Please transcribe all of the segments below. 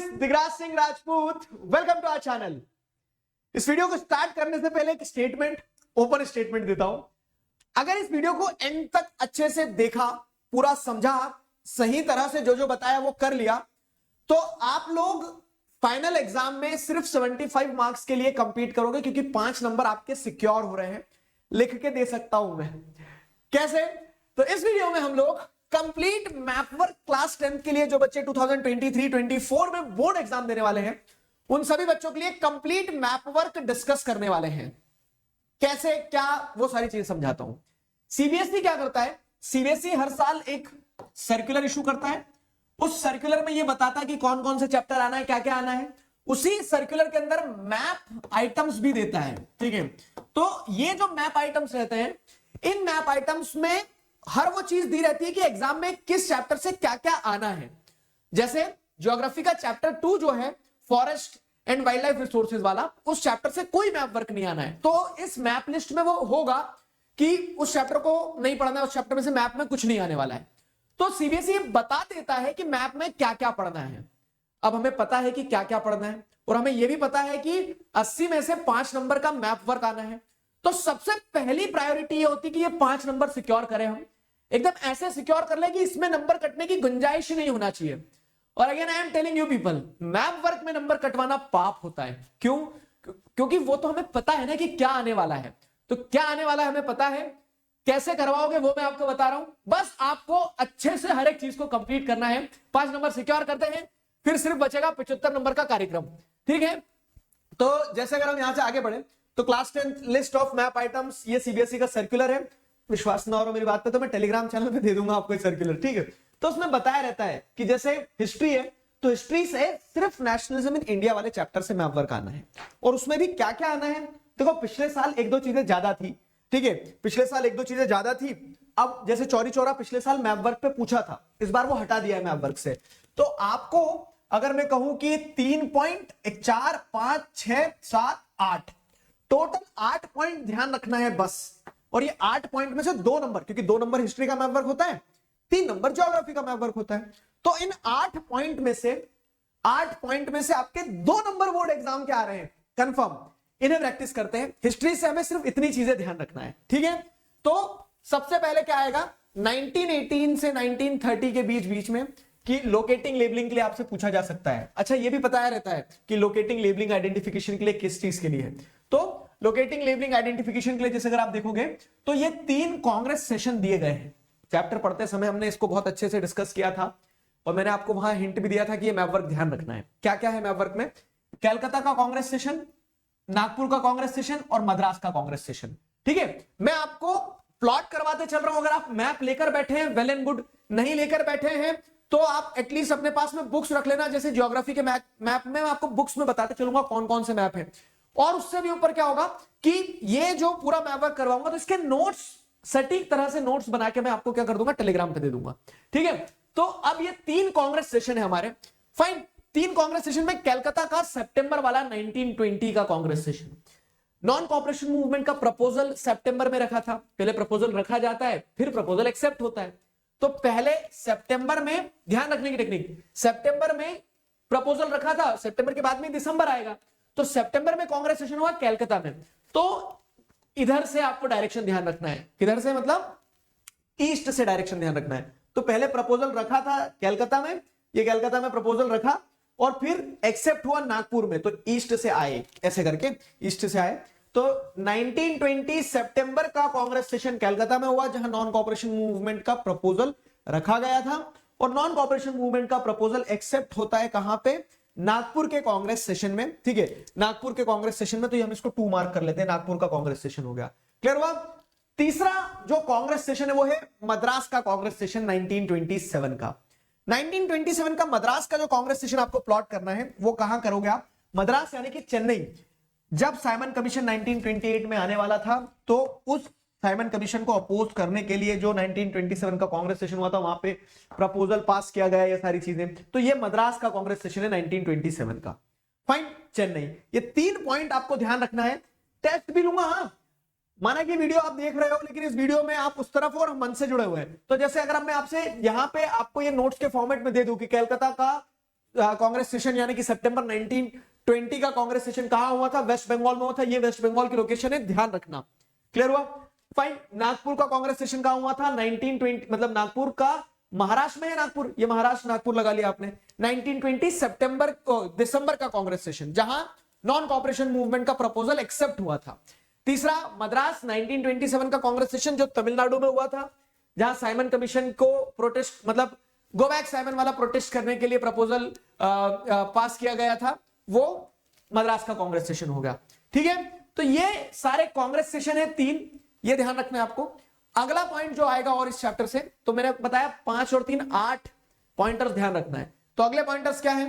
Digraj Singh Rajput, welcome to our channel. इस video को start करने से पहले एक स्टेटमेंट, ओपन स्टेटमेंट देता हूं। अगर इस वीडियो को एंड तक अच्छे से देखा, पूरा समझा, सही तरह से जो जो बताया वो कर लिया, तो आप लोग फाइनल एग्जाम में सिर्फ 75 मार्क्स के लिए कंपीट करोगे, क्योंकि 5 नंबर आपके सिक्योर हो रहे हैं। लिख के दे सकता हूं मैं। कैसे? तो इस वीडियो में हम लोग कंप्लीट मैप वर्क क्लास 10 के लिए जो बच्चे 2023-24 में बोर्ड एग्जाम देने वाले हैं, उन सभी बच्चों के लिए कंप्लीट मैप वर्क डिस्कस करने वाले हैं। कैसे क्या, वो सारी चीजें समझाता हूं। सीबीएसई क्या करता है? सीबीएसई हर साल एक सर्कुलर इशू करता है। उस सर्कुलर में ये बताता है कि कौन कौन से चैप्टर आना है, क्या क्या आना है। उसी सर्कुलर के अंदर मैप आइटम्स भी देता है। ठीक है, तो ये जो मैप आइटम्स रहते हैं, इन मैप आइटम्स में हर वो चीज दी रहती है कि एग्जाम में किस चैप्टर से क्या क्या आना है। जैसे ज्योग्राफी का चैप्टर 2 जो है, forest and wild life resources वाला, उस चैप्टर से कोई मैप वर्क नहीं आना है। तो इस मैप लिस्ट में वो होगा कि उस चैप्टर को नहीं पढ़ना है, उस चैप्टर में से मैप में कुछ नहीं आने वाला है। तो सीबीएसई बता देता है कि मैप में क्या क्या पढ़ना है। अब हमें पता है कि क्या क्या पढ़ना है, और हमें यह भी पता है कि 80 में से 5 नंबर का मैप वर्क आना है। तो सबसे पहली प्रायोरिटी ये होती है कि ये 5 नंबर सिक्योर करें हम। एकदम ऐसे सिक्योर कर ले कि इसमें नंबर कटने की गुंजाइश ही नहीं होना चाहिए। और again I am telling you people, map work में नंबर कटवाना पाप होता है। क्यों? क्योंकि वो तो हमें पता है ना कि क्या आने वाला है। तो क्या आने वाला है हमें पता है, कैसे करवाओगे वो मैं आपको बता रहा हूं। बस आपको अच्छे से हर एक चीज को कंप्लीट करना है। 5 नंबर सिक्योर करते हैं, फिर सिर्फ बचेगा 75 नंबर का कार्यक्रम। ठीक है, तो जैसे अगर हम यहां से आगे बढ़े, तो class 10 list of map items, ये सीबीएसई का सर्कुलर है। विश्वास ना हो मेरी बात पे तो मैं टेलीग्राम चैनल पे दे दूंगा आपको सर्कुलर। ठीक है, तो उसमें बताया रहता है कि जैसे हिस्ट्री है, तो हिस्ट्री से सिर्फ नेशनलिज्म इन इंडिया वाले चैप्टर से मैप वर्क आना है। और उसमें भी क्या क्या आना है, देखो पिछले साल 1-2 चीजें ज्यादा थी। ठीक है, पिछले साल 1-2 चीजें ज्यादा थी। अब जैसे चौरी चौरा पिछले साल मैप वर्क पे पूछा था, इस बार वो हटा दिया है मैप वर्क से। तो आपको अगर मैं कहूं कि 3 पॉइंट 4 5 6 7 8 टोटल 8 पॉइंट ध्यान रखना है बस। और ये 8 पॉइंट में से 2 नंबर, क्योंकि 2 नंबर हिस्ट्री का मैप वर्क होता है, 3 नंबर ज्योग्राफी का मैप वर्क होता है। तो इन 8 पॉइंट में से आपके 2 नंबर बोर्ड एग्जाम के आ रहे हैं कंफर्म। इन्हें प्रैक्टिस करते हैं। हिस्ट्री से हमें सिर्फ इतनी चीजें ध्यान रखना है। ठीक है, तो सबसे पहले क्या आएगा, 1918 से 1930 के बीच में कि लोकेटिंग लेबलिंग के लिए आपसे पूछा जा सकता है। अच्छा, ये भी बताया रहता है कि लोकेटिंग लेबलिंग आइडेंटिफिकेशन के लिए किस चीज के लिए है। तो लोकेटिंग लेबलिंग आइडेंटिफिकेशन के लिए जैसे अगर आप देखोगे, तो ये 3 कांग्रेस सेशन दिए गए हैं। चैप्टर पढ़ते समय हमने इसको बहुत अच्छे से डिस्कस किया था, और मैंने आपको वहां हिंट भी दिया था कि ये मैप वर्क ध्यान रखना है। क्या क्या है मैप वर्क में? कलकत्ता का कांग्रेस सेशन, नागपुर का कांग्रेस सेशन और मद्रास का कांग्रेस सेशन। ठीक है, मैं आपको प्लॉट करवाते चल रहा हूं। अगर आप मैप लेकर बैठे हैं, वेल एंड गुड। नहीं लेकर बैठे हैं तो आप एटलीस्ट अपने पास में बुक्स रख लेना। जैसे ज्योग्राफी के मैप में मैं आपको बुक्स में बताते चलूंगा कौन कौन से मैप हैं। और उससे भी ऊपर क्या होगा कि ये जो पूरा मैप वर्क करवाऊंगा, तो इसके नोट्स सटीक तरह से नोट्स बना के मैं आपको क्या कर दूंगा, टेलीग्राम पे दे दूंगा। ठीक है, तो अब ये 3 कांग्रेस सेशन है हमारे। फाइन, 3 कांग्रेस सेशन में कलकत्ता का सितंबर वाला 1920 का Congress session. Non cooperation movement का प्रपोजल सितंबर में रखा था। पहले प्रपोजल रखा जाता है, फिर प्रपोजल एक्सेप्ट होता है। तो पहले सितंबर में, ध्यान रखने की टेक्निक, सितंबर में प्रपोजल रखा था, सितंबर के बाद में दिसंबर आएगा। तो सितंबर में कांग्रेस सेशन हुआ कलकत्ता में। तो इधर से आपको डायरेक्शन ध्यान रखना है। किधर से? मतलब ईस्ट से डायरेक्शन ध्यान रखना है। तो पहले प्रपोजल रखा था कलकत्ता में, ये कलकत्ता में प्रपोजल रखा, और फिर एक्सेप्ट हुआ नागपुर में। तो ईस्ट से आए, ऐसे करके ईस्ट से आए। तो 1920 सितंबर का कांग्रेस सेशन कलकत्ता में हुआ, जहां नॉन कॉपरेशन मूवमेंट का प्रपोजल रखा गया था। और नॉन कॉपरेशन मूवमेंट का प्रपोजल एक्सेप्ट होता है कहां पे? नागपुर के कांग्रेस सेशन में। ठीक है, नागपुर के कांग्रेस सेशन में। तो हम इसको 2 मार्क कर लेते हैं, नागपुर का कांग्रेस सेशन हो गया। क्लियर हुआ? तीसरा जो कांग्रेस सेशन है वो है मद्रास का कांग्रेस सेशन 1927 का। 1927 का मद्रास का जो कांग्रेस सेशन आपको प्लॉट करना है, वो कहां करोगे आप? मद्रास यानी कि चेन्नई। जब साइमन कमीशन 1928 में आने वाला था, तो उस साइमन कमीशन को अपोज करने के लिए जो 1927 का कांग्रेस सेशन हुआ था, वहां पे प्रपोजल पास किया गया, ये सारी चीजें। तो ये मद्रास का कांग्रेस सेशन है 1927 का। फाइन, चेन्नई। ये 3 पॉइंट आपको ध्यान रखना है। टेस्ट भी लूंगा, हाँ, माना कि वीडियो आप देख रहे हो, लेकिन इस वीडियो में आप उस तरफ और मन से जुड़े हुए हैं। तो जैसे अगर मैं आपसे यहां पे आपको ये नोट्स के फॉर्मेट में दे दूं कि कलकत्ता का कांग्रेस सेशन यानी कि सितंबर 1920 का कांग्रेस सेशन कहां हुआ था? वेस्ट बंगाल में हुआ था। ये वेस्ट बंगाल की लोकेशन है, ध्यान रखना। क्लियर हुआ? फाइन। नागपुर का कांग्रेस सेशन कहां हुआ था? 1920, मतलब नागपुर का महाराष्ट्र में है नागपुर, ये महाराष्ट्र नागपुर लगा लिया आपने। 1920 दिसंबर का कांग्रेस सेशन, जहां नॉन कॉपरेशन मूवमेंट का प्रपोजल एक्सेप्ट हुआ था। तीसरा मद्रास 1927 का कांग्रेस सेशन जो तमिलनाडु में हुआ था, जहां साइमन कमीशन को प्रोटेस्ट, मतलब गो बैक साइमन वाला प्रोटेस्ट करने के लिए प्रपोजल पास किया गया था, वो मद्रास का कांग्रेस सेशन हो गया। ठीक है, तो ये सारे कांग्रेस सेशन है 3, ये ध्यान रखना है आपको। अगला पॉइंट जो आएगा और इस चैप्टर से, तो मैंने बताया 5 और 3 8 पॉइंटर्स ध्यान रखना है। तो अगले पॉइंटर्स क्या है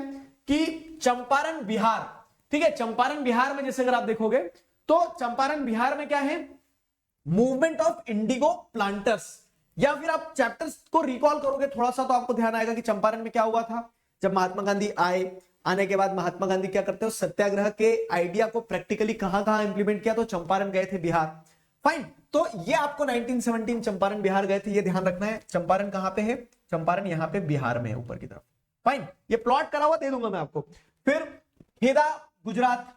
कि चंपारण बिहार। ठीक है, चंपारण बिहार में जैसे अगर आप देखोगे तो चंपारण बिहार में क्या है? Movement of Indigo planters. या फिर आप चैप्टर्स को रिकॉल करोगे थोड़ा सा तो आपको ध्यान आएगा कि चंपारण में क्या हुआ था। जब महात्मा गांधी आने के बाद महात्मा गांधी क्या करते हो, सत्याग्रह के आइडिया को प्रैक्टिकली कहां कहां इंप्लीमेंट किया? तो चंपारण गए थे, बिहार। फाइन, तो ये आपको 1917 चंपारण बिहार गए थे, ये ध्यान रखना है। चंपारण कहां पे है? चंपारण यहां पे बिहार में है, ऊपर की तरफ। फाइन, ये प्लॉट करा हुआ दे दूंगा मैं आपको। फिर खेदा गुजरात,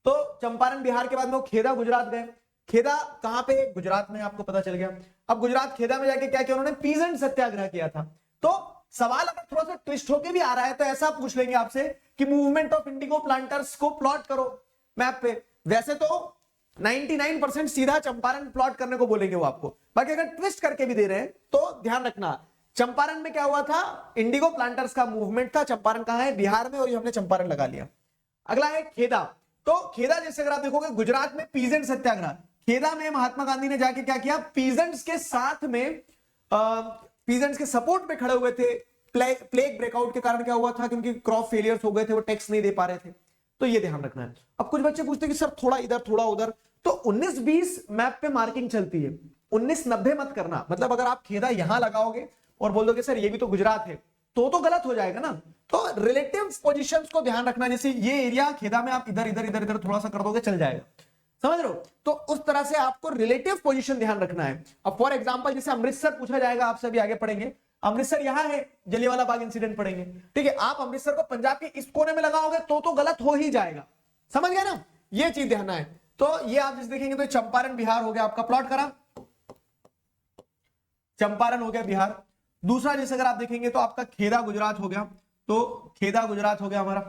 तो चंपारण बिहार के बाद में वो खेदा गुजरात गए। खेदा कहां पे है? गुजरात में, आपको पता चल गया। अब गुजरात खेदा में जाके क्या किया उन्होंने? पीजेंट सत्याग्रह किया था। तो सवाल अगर थोड़ा सा ट्विस्ट होके भी आ रहा है तो ऐसा पूछ लेंगे आपसे कि मूवमेंट ऑफ इंडिगो प्लांटर्स को प्लॉट करो मैप पे। वैसे तो 99% सीधा चंपारण प्लॉट करने को बोलेंगे वो आपको, बाकी अगर ट्विस्ट करके भी दे रहे हैं तो ध्यान रखना चंपारण में क्या हुआ था? इंडिगो प्लांटर्स का मूवमेंट था। चंपारण कहां है? बिहार में, और ये हमने चंपारण लगा लिया। अगला है खेदा। तो खेदा जैसे अगर आप देखोगे गुजरात में पीजेंट सत्याग्रह, खेदा में महात्मा गांधी ने जाके क्या किया? पीजेंट्स के साथ में पीजेंट्स के सपोर्ट में खड़े हुए थे। प्लेग ब्रेकआउट के कारण क्या हुआ था? क्योंकि क्रॉप फेलियर्स हो गए थे, वो टैक्स नहीं दे पा रहे थे। तो ये ध्यान रखना है। अब कुछ बच्चे पूछते हैं कि सर थोड़ा इधर थोड़ा उधर, तो 19-20 मैप पे मार्किंग चलती है, 19-90 मत करना। मतलब अगर आप खेदा यहां लगाओगे और बोल दोगे सर ये भी तो गुजरात है, तो गलत हो जाएगा ना। तो रिलेटिव पोजीशंस को ध्यान रखना। जैसे ये एरिया खेदा में आप इधर इधर इधर इधर थोड़ा सा कर दोगे, चल जाएगा, समझ रहे हो? तो उस तरह से आपको रिलेटिव पोजीशन ध्यान रखना है। अब फॉर एग्जांपल जैसे अमृतसर पूछा जाएगा आपसे, अभी आगे पढ़ेंगे। अमृतसर यहां है, जलियांवाला बाग इंसिडेंट पढ़ेंगे। ठीक है, आप अमृतसर को पंजाब के इस कोने में लगाओगे तो गलत हो ही जाएगा, समझ गए ना? ये चीज ध्यान है। तो ये आप जैसे देखेंगे तो चंपारण बिहार हो गया आपका, प्लॉट करा, चंपारण हो गया बिहार। दूसरा जैसे अगर आप देखेंगे तो आपका खेदा गुजरात हो गया, तो खेदा गुजरात हो गया हमारा,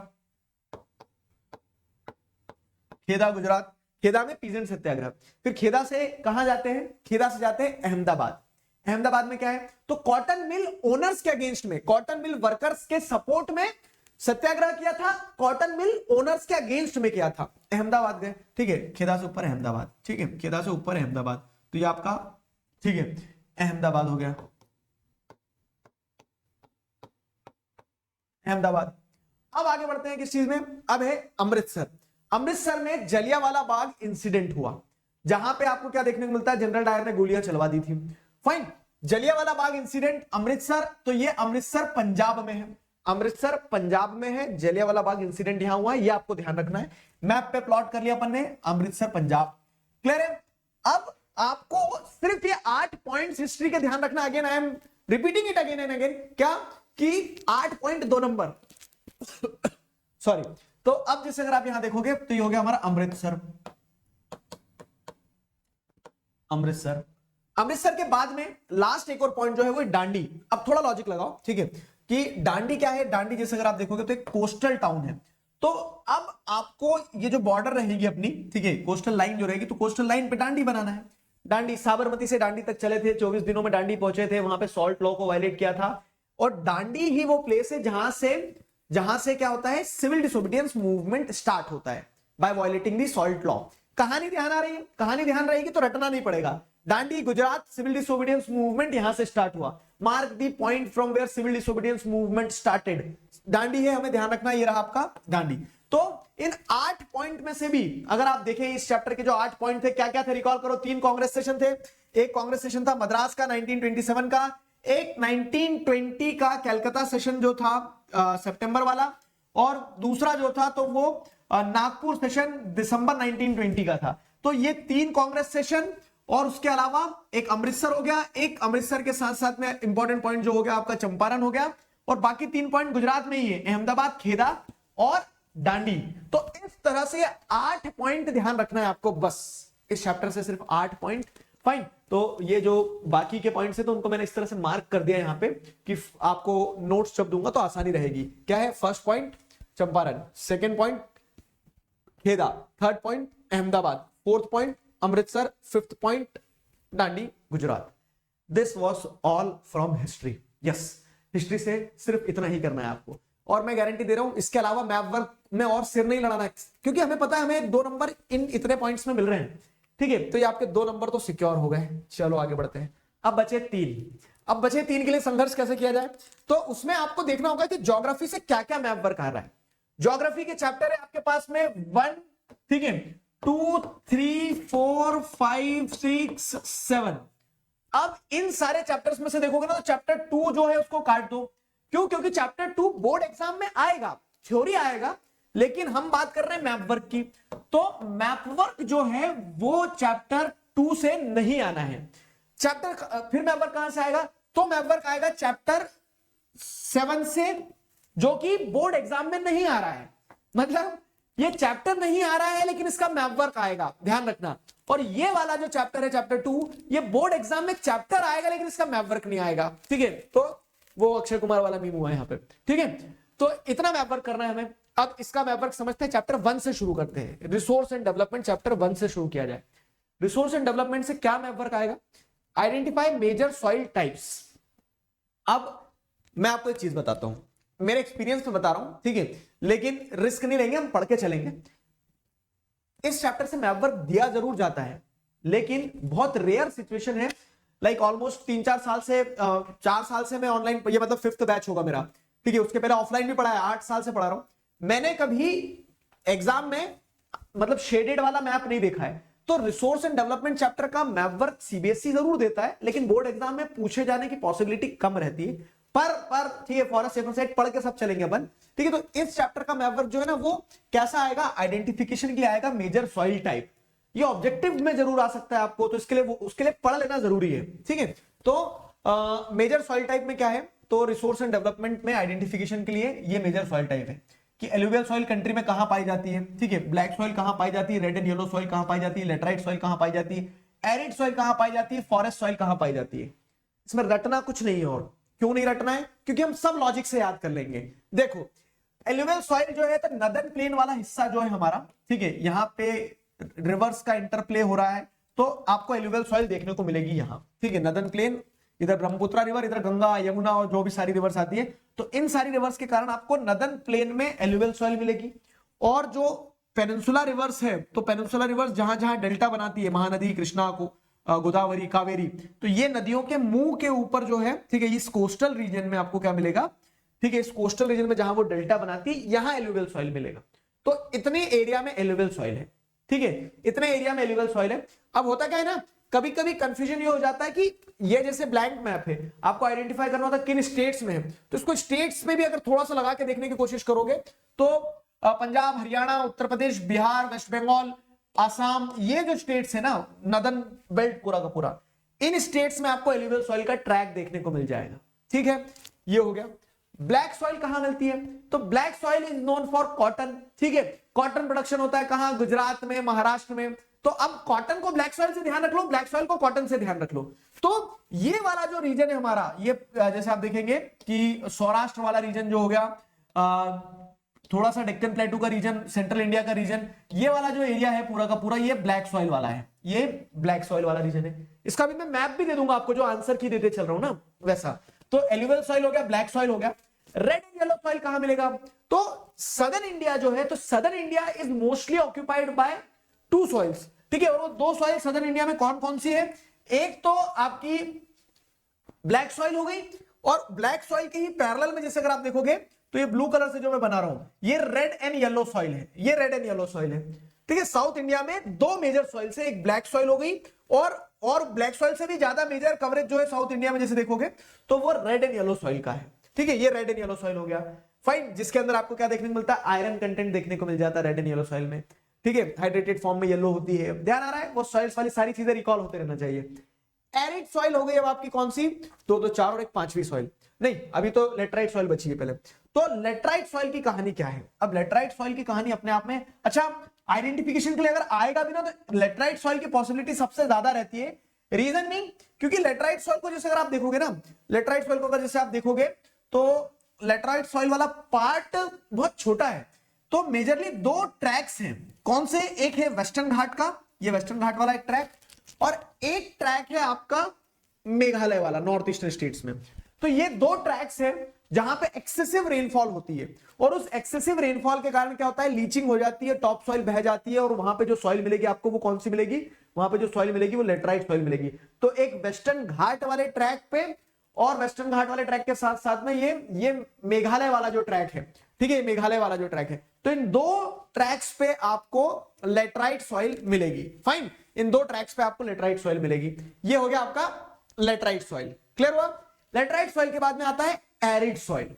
खेदा गुजरात। खेदा में पीजेंट सत्याग्रह। फिर खेदा से कहां जाते हैं? खेदा से जाते हैं अहमदाबाद। अहमदाबाद में क्या है? तो कॉटन मिल ओनर्स के अगेंस्ट में, कॉटन मिल वर्कर्स के सपोर्ट में सत्याग्रह किया था, कॉटन मिल ओनर्स के अगेंस्ट में किया था। अहमदाबाद गए, ठीक है, खेदा से ऊपर अहमदाबाद, ठीक है, खेदा से ऊपर अहमदाबाद, तो ये आपका, ठीक है, अहमदाबाद हो गया, अहमदाबाद। अब आगे बढ़ते हैं किस चीज में? अब है अमृतसर। अमृतसर में जलियांवाला बाग इंसिडेंट हुआ, जहां पे आपको क्या देखने को मिलता है? जनरल डायर ने गोलियां चलवा दी थी। फाइन, जलियांवाला बाग इंसिडेंट अमृतसर, तो ये अमृतसर पंजाब में है, अमृतसर पंजाब में है, जलियांवाला बाग इंसिडेंट यहां हुआ है, ये आपको ध्यान रखना है। मैप पे प्लॉट कर लिया अपन ने, अमृतसर पंजाब। क्लियर है? अब आपको सिर्फ ये 8 पॉइंट्स हिस्ट्री के ध्यान रखना। Again I am repeating it again and again, क्या कि 8 पॉइंट 2 नंबर सॉरी। तो अब जैसे अगर आप यहां देखोगे तो ये हो गया हमारा अमृतसर, अमृतसर। अमृतसर के बाद में लास्ट एक और पॉइंट जो है वो डांडी। अब थोड़ा लॉजिक लगाओ, ठीक है, कि डांडी क्या है? डांडी जैसे अगर आप देखोगे तो एक कोस्टल टाउन है। तो अब आपको ये जो बॉर्डर रहेगी अपनी, ठीक है, कोस्टल लाइन जो रहेगी, तो कोस्टल लाइन पे डांडी बनाना है। डांडी, साबरमती से डांडी तक चले थे, 24 दिनों में डांडी पहुंचे थे, वहां पे सॉल्ट लॉ को वायलेट किया था। और डांडी ही वो प्लेस है जहां से क्या होता है? सिविल डिसोबीडियंस मूवमेंट स्टार्ट होता है by violating the salt law. कहानी ध्यान आ रही है? कहानी ध्यान रहेगी तो रटना नहीं पड़ेगा। Dandi Gujarat, civil disobedience movement यहां से स्टार्ट हुआ। Mark the point from where civil disobedience movement started. Dandi है, हमें ध्यान रखना, ये रहा आपका डांडी। तो इन 8 पॉइंट में से भी अगर आप देखें इस चैप्टर के जो 8 पॉइंट थे, क्या क्या थे? रिकॉल करो। 3 कांग्रेस सेशन थे। एक कांग्रेस सेशन था मद्रास का 1927 का, एक 1920 का कलकत्ता सेशन जो था सितंबर वाला, और दूसरा जो था तो वो नागपुर सेशन दिसंबर 1920 का था। तो ये 3 कांग्रेस सेशन, और उसके अलावा एक अमृतसर हो गया, एक अमृतसर के साथ साथ में इंपॉर्टेंट पॉइंट जो हो गया आपका चंपारण हो गया, और बाकी 3 पॉइंट गुजरात में ही है, अहमदाबाद, खेदा और डांडी। तो इस तरह से 8 पॉइंट ध्यान रखना है आपको, बस इस चैप्टर से सिर्फ 8 पॉइंट। फाइन, तो ये जो बाकी के पॉइंट्स है तो उनको मैंने इस तरह से मार्क कर दिया यहां पे कि आपको नोट्स जब दूंगा तो आसानी रहेगी। क्या है? First point Champaran, second point Kheda, third point Ahmedabad, fourth point Amritsar, fifth point Dandi Gujarat. This was all from history. Yes, history से सिर्फ इतना ही करना है आपको, और मैं गारंटी दे रहा हूं इसके अलावा मैप वर्क में और सिर नहीं लड़ाना है, क्योंकि हमें पता है हमें 2 नंबर इन इतने पॉइंट्स में मिल रहे हैं। ठीक है, तो ये आपके 2 नंबर तो सिक्योर हो गए। चलो आगे बढ़ते हैं। अब बचे 3। अब बचे 3 के लिए संघर्ष कैसे किया जाए, तो उसमें आपको देखना होगा कि ज्योग्राफी से क्या क्या मैप वर्क आ रहा है। ज्योग्राफी के चैप्टर है आपके पास में 1, ठीक है, 2, 3, 4, 5, 6, 7। अब इन सारे चैप्टर्स में से देखोगे ना तो चैप्टर 2 जो है उसको काट दो। क्यों? क्योंकि चैप्टर 2 बोर्ड एग्जाम में आएगा, थ्योरी आएगा, लेकिन हम बात कर रहे हैं मैप वर्क की। तो मैप वर्क जो है वो चैप्टर 2 से नहीं आना है। फिर मैप वर्क कहां से आएगा? तो मैप वर्क आएगा चैप्टर 7 से, जो कि बोर्ड एग्जाम में नहीं आ रहा है। मतलब ये चैप्टर नहीं आ रहा है लेकिन इसका मैप वर्क आएगा, ध्यान रखना। और ये वाला जो चैप्टर है चैप्टर 2, ये बोर्ड एग्जाम में चैप्टर आएगा लेकिन इसका मैप वर्क नहीं आएगा। ठीक है, तो वो अक्षय कुमार वाला मीम हुआ है यहां पे। ठीक है, तो इतना मैप वर्क करना है हमें। अब इसका मैप वर्क समझते हैं, चैप्टर 1 से शुरू करते हैं। रिसोर्स एंड डेवलपमेंट चैप्टर 1 से शुरू किया जाए। रिसोर्स एंड डेवलपमेंट से क्या मैप वर्क आएगा? Identify major soil types. अब मैं आपको एक चीज बताता हूं, मेरे एक्सपीरियंस में बता रहा हूं, ठीक है, लेकिन रिस्क नहीं लेंगे, हम पढ़ के चलेंगे। इस चैप्टर से मैप वर्क दिया जरूर जाता है, लेकिन बहुत रेयर सिचुएशन है। लाइक ऑलमोस्ट 3-4 साल से 4 साल से मैं ऑनलाइन, ये मतलब 5th बैच होगा मेरा, ठीक है, उसके पहले ऑफलाइन भी पढ़ा है, 8 साल से पढ़ा रहा हूं। मैंने कभी एग्जाम में मतलब शेडेड वाला मैप नहीं देखा है। तो रिसोर्स एंड डेवलपमेंट चैप्टर का मैप वर्क सीबीएसई जरूर देता है, लेकिन बोर्ड एग्जाम में पूछे जाने की पॉसिबिलिटी कम रहती है। पर ठीक है, फॉर अ सेफर साइड पढ़ के सब चलेंगे अपन। ठीक है, तो इस चैप्टर का मैप वर्क जो है ना वो कैसा आएगा? आइडेंटिफिकेशन के लिए आएगा, मेजर सॉइल टाइप। ये ऑब्जेक्टिव में जरूर आ सकता है आपको, तो उसके लिए पढ़ लेना जरूरी है। ठीक है, तो मेजर सॉइल टाइप में क्या है? तो रिसोर्स एंड डेवलपमेंट में आइडेंटिफिकेशन के लिए ये मेजर सॉइल टाइप है कि एलुवियल सॉइल कंट्री में कहां पाई जाती है। ठीक है, ब्लैक सॉइल कहां पाई जाती है, रेड एंड येलो सॉइल कहां पाई जाती है, लेटराइट सॉइल कहां पाई जाती है, एरिड सॉइल कहां पाई जाती है, फॉरेस्ट सॉइल कहां पाई जाती है। इसमें रटना कुछ नहीं है। और क्यों नहीं रटना है? क्योंकि हम सब लॉजिक से याद कर लेंगे। देखो, एलुवियल सॉइल जो है तो नदन प्लेन वाला हिस्सा जो है हमारा, ठीक है, यहां पे रिवर्स का इंटरप्ले हो रहा है, तो आपको एलुवियल सॉइल देखने को मिलेगी यहां। ठीक है, नदन प्लेन, इधर ब्रह्मपुत्र रिवर, इधर गंगा, यमुना और जो भी सारी रिवर्स आती है, तो इन सारी रिवर्स के कारण आपको नदन प्लेन में एलुवियल सॉइल मिलेगी। और जो पेनिनसुला रिवर्स है, तो पेनिनसुला रिवर्स जहां जहां डेल्टा बनाती है, महानदी, कृष्णा को, गोदावरी, कावेरी, तो ये नदियों के मुंह के ऊपर जो है, ठीक है, इस कोस्टल रीजन में आपको क्या मिलेगा? ठीक है, इस कोस्टल रीजन में जहां वो डेल्टा बनाती है, यहां एलुवियल सॉइल मिलेगा। तो इतने एरिया में एलुवियल सॉइल है। ठीक है, इतने एरिया में एलुवियल सॉइल है। अब होता क्या है ना, कभी कभी कंफ्यूजन ये हो जाता है कि ये जैसे ब्लैंक मैप है, आपको आइडेंटिफाई करना होता है किन स्टेट्स में है, तो इसको स्टेट्स में भी अगर थोड़ा सा लगा के देखने की कोशिश करोगे तो पंजाब, हरियाणा, उत्तर प्रदेश, बिहार, वेस्ट बंगाल, आसाम, ये जो स्टेट्स है ना, नदन बेल्ट पूरा का पूरा, इन स्टेट्स में आपको एलुवियल सॉइल का ट्रैक देखने को मिल जाएगा। ठीक है, ये हो गया। ब्लैक सॉइल कहां मिलती है? तो black soil is known for cotton. ठीक है, कॉटन प्रोडक्शन होता है कहां? गुजरात में, महाराष्ट्र में। तो अब कॉटन को ब्लैक सॉइल से ध्यान रख लो, ब्लैक सॉइल को कॉटन से ध्यान रख लो। तो ये वाला जो रीजन है हमारा, ये जैसे आप देखेंगे कि सौराष्ट्र वाला रीजन जो हो गया, थोड़ा सा डेक्कन प्लेटू का रीजन, सेंट्रल इंडिया का रीजन, ये वाला जो एरिया है पूरा का पूरा, ये ब्लैक सॉइल वाला है। ये ब्लैक सॉइल वाला रीजन है। इसका भी मैं मैप भी दे दूंगा आपको, जो आंसर की देते चल रहा हूं ना वैसा। तो एलुवियल सॉइल हो गया, ब्लैक सॉइल हो गया। रेड एंड येलो सॉइल कहां मिलेगा? तो सदर्न इंडिया जो है, तो southern India is mostly occupied by 2 soils. ठीक है, और वो 2 सॉइल सदर्न इंडिया में कौन कौन सी है? एक तो आपकी ब्लैक सॉइल हो गई, और ब्लैक सॉइल के ही पैरेलल में जैसे अगर आप देखोगे तो ये ब्लू कलर से जो मैं बना रहा हूं, ये रेड एंड येलो सॉइल है। ये रेड एंड येलो सॉइल है। ठीक है, साउथ इंडिया में 2 मेजर सॉइल से, एक ब्लैक सॉइल हो गई, और ब्लैक सॉइल से भी ज्यादा मेजर कवरेज जो है साउथ इंडिया में जैसे देखोगे तो वो रेड एंड येलो सॉइल का है। ठीक है, ये रेड एंड येलो सॉइल हो गया। फाइन, जिसके अंदर आपको क्या देखने को मिलता है? आयरन कंटेंट देखने को मिल जाता है रेड एंड येलो सॉइल में। ठीक है, हाइड्रेटेड फॉर्म में येलो होती है। ध्यान आ रहा है? वो सॉइल्स वाली सारी चीजें रिकॉल होते रहना चाहिए। एरिड सॉइल हो गई अब आपकी कौन सी, दो तो चार और एक पांचवी सॉइल, नहीं अभी तो लेटराइट सॉइल बची है पहले। तो लेटराइट सॉइल की कहानी क्या है, अब लेटराइट सॉइल की कहानी अपने आप में, अच्छा आइडेंटिफिकेशन के लिए अगर आएगा भी ना तो लेटराइट सॉइल की पॉसिबिलिटी सबसे ज्यादा रहती है। रीजन नहीं, क्योंकि लेटराइट सॉइल को जैसे अगर आप देखोगे ना, लेटराइट सॉइल को अगर जैसे आप देखोगे तो लेटराइट सॉइल वाला पार्ट बहुत छोटा है। तो मेजरली दो ट्रैक्स हैं, कौन से, एक है वेस्टर्न घाट का, ये वेस्टर्न घाट वाला एक ट्रैक, और एक ट्रैक है आपका मेघालय वाला, नॉर्थ ईस्टर्न स्टेट्स में। तो ये दो ट्रैक्स हैं जहां पे एक्सेसिव रेनफॉल होती है, और उस एक्सेसिव रेनफॉल के कारण क्या होता है, लीचिंग हो जाती है, टॉप सॉइल बह जाती है, और वहां पे जो सॉइल मिलेगी आपको वो कौन सी मिलेगी, वहां पे जो सॉइल मिलेगी वो लेटराइट सॉइल मिलेगी। तो एक वेस्टर्न घाट वाले ट्रैक पे और वेस्टर्न घाट वाले ट्रैक के साथ साथ में ये मेघालय वाला जो ट्रैक है, ठीक है, मेघालय वाला जो ट्रैक है, तो इन दो ट्रैक्स पे आपको लेटराइट सॉइल मिलेगी। फाइन, इन दो ट्रैक्स पे आपको लेटराइट सॉइल मिलेगी। ये हो गया आपका लेटराइट सॉइल, क्लियर हुआ। लेटराइट सॉइल के बाद में आता है एरिड सॉइल,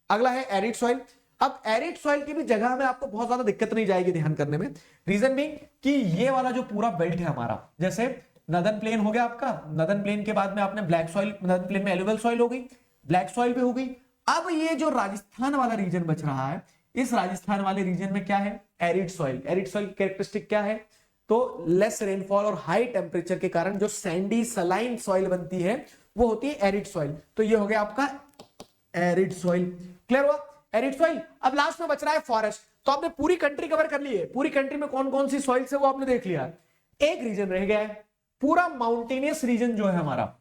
अगला है एरिड सॉइल। अब एरिड सॉइल की भी जगह में आपको बहुत ज्यादा दिक्कत नहीं जाएगी ध्यान करने में। रीजन भी कि ये वाला जो पूरा बेल्ट है हमारा, जैसे नदन प्लेन हो गया आपका, नदन प्लेन के बाद में आपने ब्लैक सॉइल, नदन प्लेन में एलुवियल सॉइल हो गई, ब्लैक सॉइल पे हो गई। अब ये जो राजस्थान वाला रीजन बच रहा है, इस राजस्थान वाले रीजन में क्या है, एरिड सॉइल। एरिड सॉइल की कैरेक्टरिस्टिक क्या है, तो लेस रेनफॉल और हाई टेम्परेचर के कारण जो सैंडी सलाइन सॉइल बनती है वो होती है एरिड सॉइल। तो ये हो गया आपका एरिड सॉइल, क्लियर हुआ, एरिड सॉइल। अब लास्ट में बच रहा है फॉरेस्ट। तो आपने पूरी कंट्री कवर कर ली है, पूरी कंट्री में कौन कौन सी सॉइल्स है वो आपने देख लिया। एक रीजन रह गया है, पूरा माउंटेनियस रीजन जो है हमारा,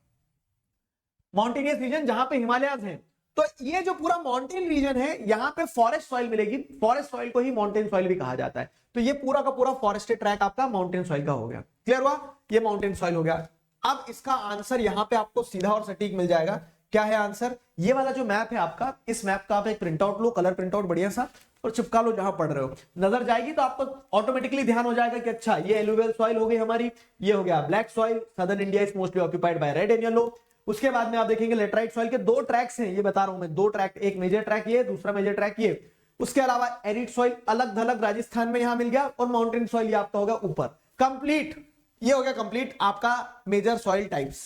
माउंटेनियस रीजन जहां पे हिमालयस हैं। तो ये जो पूरा माउंटेन रीजन है यहां पे फॉरेस्ट सॉइल मिलेगी, फॉरेस्ट सॉइल को ही माउंटेन सॉइल भी कहा जाता है। तो ये पूरा का पूरा फॉरेस्टेड ट्रैक आपका माउंटेन सॉइल का हो गया, क्लियर हुआ, ये माउंटेन सॉइल हो गया। अब इसका आंसर यहां पे आपको सीधा और सटीक मिल जाएगा। क्या है आंसर, ये वाला जो मैप है आपका, इस मैप का आप एक प्रिंट आउट लो, कलर प्रिंट आउट बढ़िया सा, और चिपका लो जहां पढ़ रहे हो। नजर जाएगी तो आपको ऑटोमेटिकली ध्यान हो जाएगा कि अच्छा ये एलुवियल सॉइल हो गई हमारी, ये हो गया black soil, southern India is mostly occupied by red and yellow. उसके बाद में आप देखेंगे लेटराइट सॉइल के दो ट्रैक्स हैं, ये बता रहा हूं मैं, दो ट्रैक, एक मेजर ट्रैक ये, दूसरा मेजर ट्रैक ये। उसके अलावा एरिड सॉइल अलग थलग राजस्थान में यहां मिल गया, और माउंटेन सॉइल ये आपका होगा ऊपर। कंप्लीट, ये हो गया कंप्लीट आपका मेजर सॉइल टाइप्स।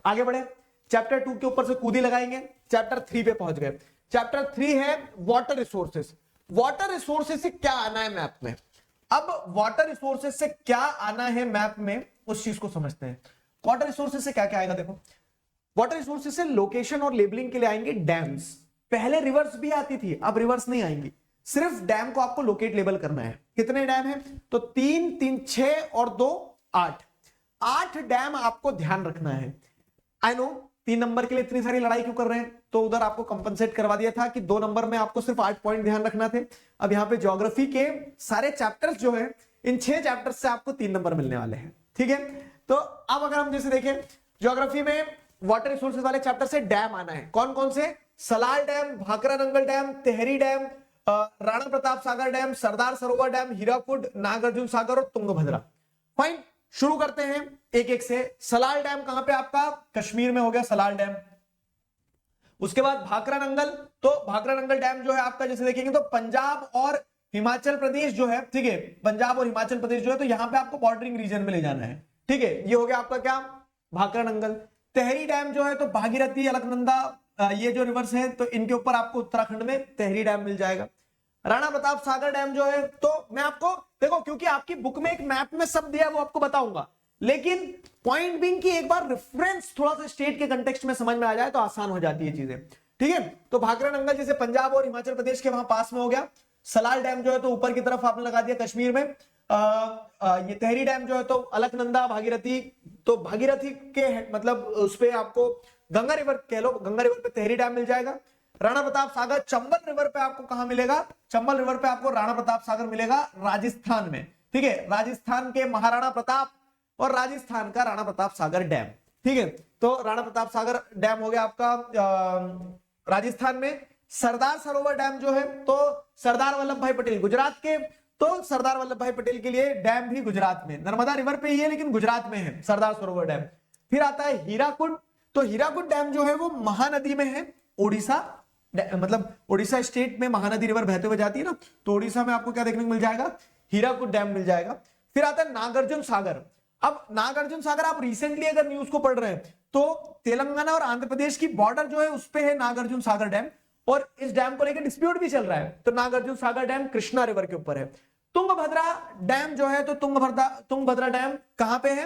आगे बढ़े, चैप्टर 2 के ऊपर से कूदी लगाएंगे, चैप्टर 3 पे पहुंच गए। चैप्टर 3 है वाटर रिसोर्सेस। वाटर रिसोर्सेस से क्या आना है मैप में, अब वाटर रिसोर्सेस से क्या आना है मैप में उस चीज को समझते हैं। वाटर रिसोर्सेस से क्या क्या आएगा, देखो वाटर रिसोर्सेस से लोकेशन और लेबलिंग के लिए आएंगे डैम्स। पहले रिवर्स भी आती थी, अब रिवर्स नहीं आएंगी, सिर्फ डैम को आपको लोकेट लेबल करना है। कितने डैम है, तो 3 3 6 और 2 8, 8 डैम आपको ध्यान रखना है। आई नो 3 नंबर के लिए इतनी सारी लड़ाई क्यों कर रहे हैं, तो उधर आपको कंपनसेट करवा दिया था कि 2 नंबर में आपको सिर्फ 8 पॉइंट ध्यान रखना थे। अब यहाँ पे ज्योग्राफी के सारे चैप्टर्स जो है, इन 6 चैप्टर्स से आपको 3 नंबर मिलने वाले हैं, ठीक है। तो अब अगर हम जैसे देखें ज्योग्राफी में वाटर रिसोर्सेज वाले चैप्टर से डैम आना है, कौन कौन से, Salal dam, Bhakra Nangal dam, Tehri dam, Rana Pratap Sagar dam, Sardar Sarovar dam, Hirakud, Nagarjuna Sagar और तुंगभद्रा। फाइन, शुरू करते हैं एक एक से। सलाल डैम कहां पे आपका, कश्मीर में हो गया सलाल डैम। उसके बाद भाखरा नंगल, तो भाखरा नंगल डैम जो है आपका जैसे देखेंगे तो पंजाब और हिमाचल प्रदेश जो है, ठीक है, पंजाब और हिमाचल प्रदेश जो है, तो यहां पे आपको बॉर्डरिंग रीजन में ले जाना है, ठीक है। ये हो गया आपका क्या, भाखरा नंगल। तेहरी डैम जो है तो भागीरथी, अलकनंदा, ये जो रिवर्स है तो इनके ऊपर आपको उत्तराखंड में तेहरी डैम मिल जाएगा। राणा प्रताप सागर डैम जो है, तो मैं आपको देखो क्योंकि आपकी बुक में एक मैप में सब दिया है वो आपको बताऊंगा, लेकिन पॉइंट बिंग की एक बार रेफरेंस थोड़ा सा स्टेट के कंटेक्स्ट में समझ में आ जाए तो आसान हो जाती है चीजें, ठीक है। तो भाखरा नंगल जैसे पंजाब और हिमाचल प्रदेश के वहां पास में हो गया। सलाल डैम जो है तो ऊपर की तरफ आपने लगा दिया कश्मीर में। ये तेहरी डैम जो है तो अलकनंदा, भागीरथी, तो भागीरथी के मतलब उस पे आपको गंगा रिवर कह लो, गंगा रिवर पे तेहरी डैम मिल जाएगा। राणा प्रताप सागर चंबल रिवर पे आपको कहां मिलेगा, चंबल रिवर पे आपको राणा प्रताप सागर मिलेगा राजस्थान में, ठीक है, राजस्थान के महाराणा प्रताप और राजस्थान का राणा प्रताप सागर डैम, ठीक है। तो राणा प्रताप सागर डैम हो गया आपका राजस्थान में। सरदार सरोवर डैम जो है तो सरदार वल्लभ भाई पटेल गुजरात के, तो सरदार वल्लभ भाई पटेल के लिए डैम भी गुजरात में, नर्मदा रिवर पे ही है लेकिन गुजरात में है सरदार सरोवर डैम। फिर आता है हीराकुड, तो हीराकुड डैम जो है वो महानदी में है, ओडिशा, मतलब ओडिशा स्टेट में महानदी रिवर बहते हुए जाती है ना, तो ओडिशा में आपको क्या देखने को मिल जाएगा, हीराकुड डैम मिल जाएगा। फिर आता है नागार्जुन सागर। अब नागार्जुन सागर आप रिसेंटली अगर न्यूज को पढ़ रहे हैं तो तेलंगाना और आंध्र प्रदेश की बॉर्डर जो है उस पे है नागार्जुन सागर डैम, और इस डैम को लेकर डिस्प्यूट भी चल रहा है। तो नागार्जुन सागर डैम कृष्णा रिवर के ऊपर है। तुंगभद्रा डैम जो है, तो तुंगभद्रा डैम कहां पे है?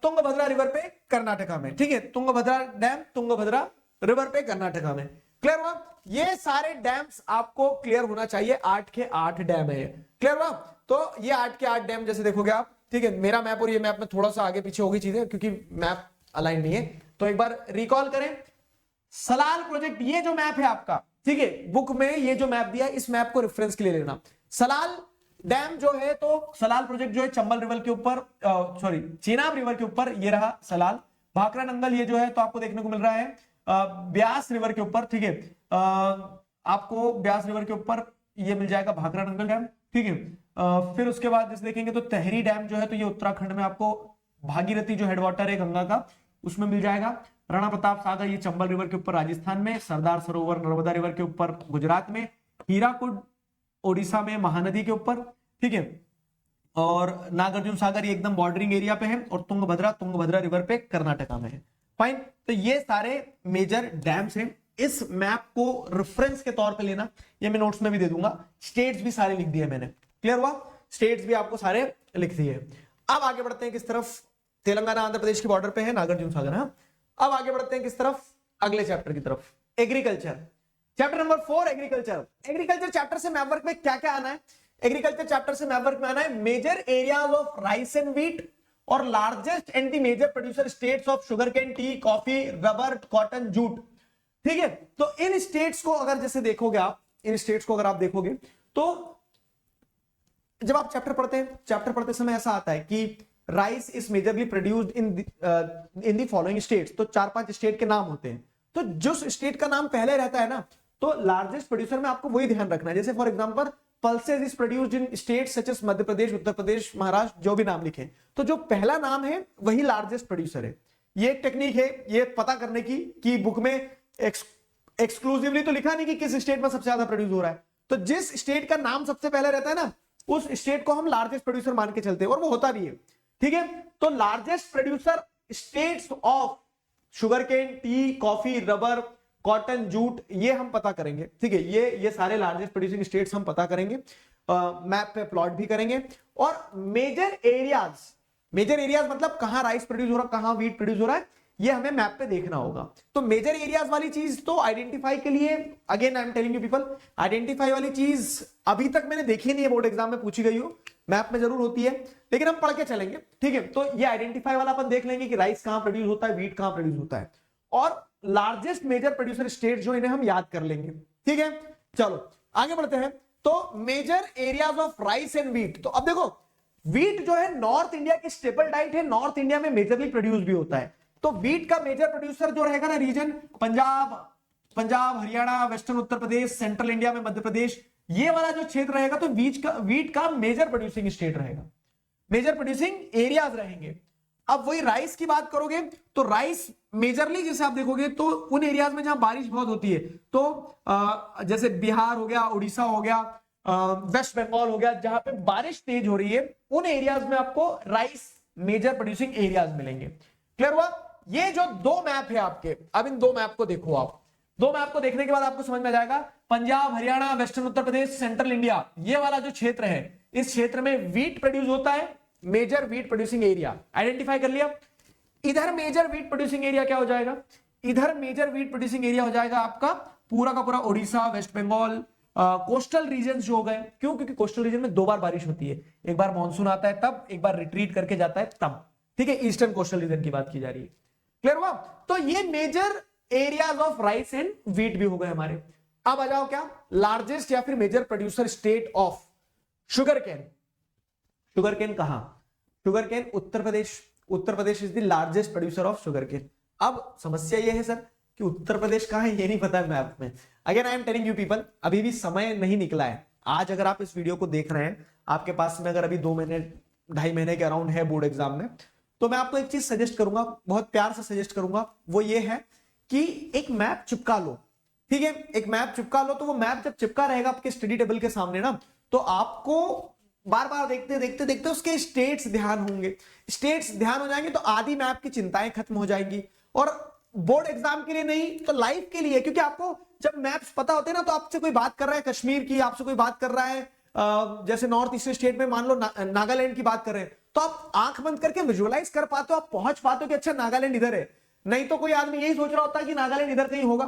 तुंगभद्रा रिवर पे कर्नाटका में, ठीक है। तुंगभद्रा डैम तुंगभद्रा रिवर पे कर्नाटका में। क्लियर हुआ? ये सारे डैम्स आपको क्लियर होना चाहिए। 8 के 8 डैम है। क्लियर हुआ? तो ये 8 के 8 डैम जैसे देखोगे आप, ठीक है। मेरा मैप और ये मैप में थोड़ा सा आगे पीछे होगी चीजें क्योंकि मैप अलाइन नहीं है, तो एक बार रिकॉल करें। सलाल प्रोजेक्ट, ये जो मैप है आपका, ठीक है, बुक में ये जो मैप दिया, इस मैप को रेफरेंस के लिए लेना। सलाल डैम जो है, तो सलाल प्रोजेक्ट जो है चंबल रिवर के ऊपर, सॉरी चेनाब रिवर के ऊपर, ये रहा सलाल। भाखड़ा नंगल ये जो है तो आपको देखने को मिल रहा है ब्यास रिवर के ऊपर, ठीक है। आपको ब्यास रिवर के ऊपर ये मिल जाएगा भाखड़ा नंगल डैम, ठीक है। फिर उसके बाद जैसे देखेंगे तो तहरी डैम जो है तो ये उत्तराखंड में आपको भागीरथी जो हेडवाटर है गंगा का, उसमें मिल जाएगा। राणा प्रताप सागर ये चंबल रिवर के ऊपर राजस्थान में, सरदार सरोवर नर्मदा रिवर के ऊपर गुजरात में, हीराकुड ओडिशा में महानदी के ऊपर, ठीक है। और नागार्जुन सागर ये एकदम बॉर्डरिंग एरिया पे है, और तुंगभद्रा रिवर पे कर्नाटका में है। फाइन, तो ये सारे मेजर डैम्स हैं। इस मैप को रेफरेंस के तौर पे लेना, ये मैं नोट्स में भी दे दूंगा। स्टेट्स भी सारे लिख दिए मैंने। क्लियर हुआ? स्टेट्स भी आपको सारे लिख दिए। अब आगे बढ़ते हैं किस तरफ? तेलंगाना आंध्र प्रदेश की बॉर्डर पे है नागार्जुन सागर। हाँ, अब आगे बढ़ते हैं किस तरफ? अगले चैप्टर की तरफ, agriculture. Chapter number 4 agriculture. Agriculture chapter से मैप वर्क में क्या क्या आना है? एग्रीकल्चर चैप्टर से मैप वर्क में आना है major areas of rice and wheat और largest and the major producer states of sugar cane, tea, coffee, rubber, cotton, jute, ठीक है। तो इन स्टेट्स को अगर जैसे देखोगे आप, इन स्टेट्स को अगर आप देखोगे तो जब आप चैप्टर पढ़ते हैं, चैप्टर पढ़ते समय ऐसा आता है कि rice is majorly produced in the following states. तो 4-5 स्टेट के नाम होते हैं, तो जो स्टेट का नाम पहले रहता है ना, तो लार्जेस्ट प्रोड्यूसर में आपको वही ध्यान रखना है। जैसे for example pulses is produced in state such as Madhya Pradesh, Uttar Pradesh, Maharashtra, जो भी नाम लिखे, तो जो पहला नाम है वही लार्जेस्ट प्रोड्यूसर है। ये एक टेक्निक है ये पता करने की कि बुक में एक्सक्लूसिवली तो लिखा नहीं कि किस स्टेट में सबसे ज्यादा प्रोड्यूस हो रहा है, तो जिस स्टेट का नाम सबसे पहले रहता है ना, उस स्टेट को हम लार्जेस्ट प्रोड्यूसर मान के चलते हैं, और वो होता भी है, ठीक है। तो largest producer states of sugar cane, tea, coffee, rubber, cotton, jute, ये हम पता करेंगे, ठीक है। ये सारे लार्जेस्ट प्रोड्यूसिंग स्टेट्स हम पता करेंगे, मैप पे प्लॉट भी करेंगे। और मेजर एरियाज मतलब कहां राइस प्रोड्यूस हो रहा है, कहां व्हीट प्रोड्यूस हो रहा है, ये हमें मैप पे देखना होगा। तो मेजर एरियाज वाली चीज तो आइडेंटिफाई के लिए, again I am telling you people, identify वाली चीज अभी तक मैंने देखी नहीं है, बोर्ड एग्जाम में पूछी गई हो, मैप में जरूर होती है, लेकिन हम पढ़ के चलेंगे, ठीक है। तो ये आइडेंटिफाई वाला अपन देख लेंगे कि राइस कहां प्रोड्यूस होता है, व्हीट कहां प्रोड्यूस होता है, और लार्जेस्ट मेजर प्रोड्यूसर स्टेट जो इन्हें हम याद कर लेंगे, ठीक है। चलो आगे बढ़ते हैं। तो major areas of rice and wheat, तो अब देखो व्हीट जो है नॉर्थ इंडिया की स्टेपल डाइट है, नॉर्थ इंडिया में मेजरली प्रोड्यूस भी होता है। तो व्हीट का मेजर प्रोड्यूसर जो रहेगा ना reason, Punjab, Haryana, western Uttar Pradesh, central India में मध्य प्रदेश, ये वाला जो क्षेत्र रहेगा, तो व्हीट का मेजर प्रोड्यूसिंग स्टेट रहेगा, मेजर प्रोड्यूसिंग एरियाज रहेंगे। अब वही राइस की बात करोगे तो राइस मेजरली जैसे आप देखोगे तो उन एरियाज में जहां बारिश बहुत होती है, तो जैसे बिहार हो गया, उड़ीसा हो गया, वेस्ट बंगाल हो गया, जहां पे बारिश तेज हो रही है, उन एरियाज में आपको राइस मेजर प्रोड्यूसिंग एरियाज मिलेंगे। क्लियर हुआ? ये जो दो मैप है आपके, अब इन दो मैप को देखो आप, दो मैप को देखने के बाद आपको समझ में आ जाएगा Punjab, Haryana, western Uttar Pradesh, central India, ये वाला जो क्षेत्र है, इस क्षेत्र में व्हीट प्रोड्यूस होता है, major wheat producing area identify कर लिया। इधर मेजर व्हीट प्रोड्यूसिंग एरिया क्या हो जाएगा? इधर मेजर व्हीट प्रोड्यूसिंग एरिया हो जाएगा आपका पूरा का पूरा Orissa, West Bengal, coastal region जो हो गए। क्यों? क्योंकि कोस्टल रीजन में 2 बार बारिश होती है, एक बार मानसून आता है तब, एक बार रिट्रीट करके जाता है तब, ठीक है। ईस्टर्न कोस्टल रीजन की बात की जा रही है। क्लियर हुआ? तो ये major areas of rice and wheat भी हो गए हमारे। अब आ जाओ क्या, लार्जेस्ट या फिर major producer state of sugar cane. Sugar cane कहां? Sugar cane Uttar Pradesh, Uttar Pradesh is the largest producer of sugar cane. अब समस्या ये है सर कि उत्तर प्रदेश कहां है ये नहीं पता है मैप में। Again I am telling you people, अभी भी समय नहीं निकला है। आज अगर आप इस वीडियो को देख रहे हैं, आपके पास में अगर अभी 2 महीने 2.5 महीने के अराउंड है बोर्ड एग्जाम में, तो मैं आपको एक चीज सजेस्ट करूंगा, बहुत प्यार से सजेस्ट करूंगा, वो ये है कि एक मैप चिपका लो, ठीक है। एक मैप चिपका लो, तो वो मैप जब चिपका रहेगा आपके स्टडी टेबल के सामने ना, तो आपको बार बार देखते देखते देखते उसके स्टेट्स ध्यान होंगे, स्टेट्स ध्यान हो जाएंगे तो आधी मैप की चिंताएं खत्म हो जाएंगी। और बोर्ड एग्जाम के लिए नहीं तो लाइफ के लिए, क्योंकि आपको जब मैप्स पता होते हैं ना, तो आपसे कोई बात कर रहा है कश्मीर की, आपसे कोई बात कर रहा है जैसे नॉर्थ ईस्ट स्टेट में मान लो नागालैंड की बात कर रहे हैं, तो आप आंख बंद करके विजुअलाइज कर पाते हो, आप पहुंच पाते हो कि अच्छा नागालैंड इधर है। नहीं तो कोई आदमी यही सोच रहा होता है कि नागालैंड इधर कहीं होगा,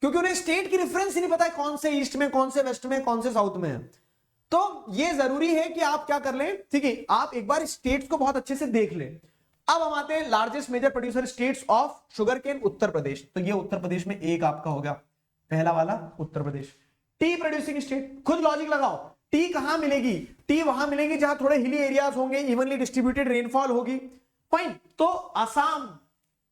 क्योंकि उन्हें स्टेट की रेफरेंस ही नहीं पता है कौन से ईस्ट में, कौन से वेस्ट में, कौन से साउथ में है। तो ये जरूरी है कि आप क्या कर लें, ठीक है, आप एक बार स्टेट्स को बहुत अच्छे से देख लें। अब हम आते हैं largest major producer states of sugar cane, Uttar Pradesh. तो ये उत्तर प्रदेश में एक आपका हो गया पहला वाला Uttar Pradesh. T producing state, खुद लॉजिक लगाओ, टी कहां मिलेगी, टी वहां मिलेगी जहां थोड़े हिली एरियाज होंगे, इवनली डिस्ट्रीब्यूटेड रेनफॉल होगी। फाइन, तो आसाम,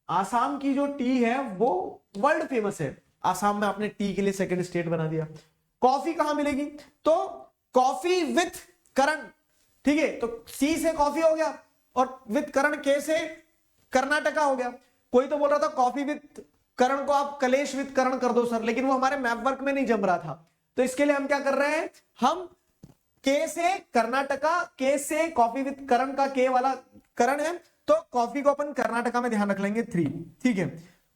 आसाम की जो टी है वो वर्ल्ड फेमस है, आसाम में आपने टी के लिए सेकंड स्टेट बना दिया। कॉफी कहां मिलेगी, तो कॉफी विथ करण, ठीक है, तो सी से कॉफी हो गया और विथ करण के से कर्नाटका हो गया। कोई तो बोल रहा था कॉफी विथ करण को आप कलेश विथ करण कर दो सर, लेकिन वो हमारे मैप वर्क में नहीं जम रहा था, तो इसके लिए हम क्या कर रहे हैं, हम के से कर्नाटका, के से कॉफी विथ करण का के वाला करण है, तो कॉफी को अपन कर्नाटका में ध्यान रख लेंगे 3, ठीक है।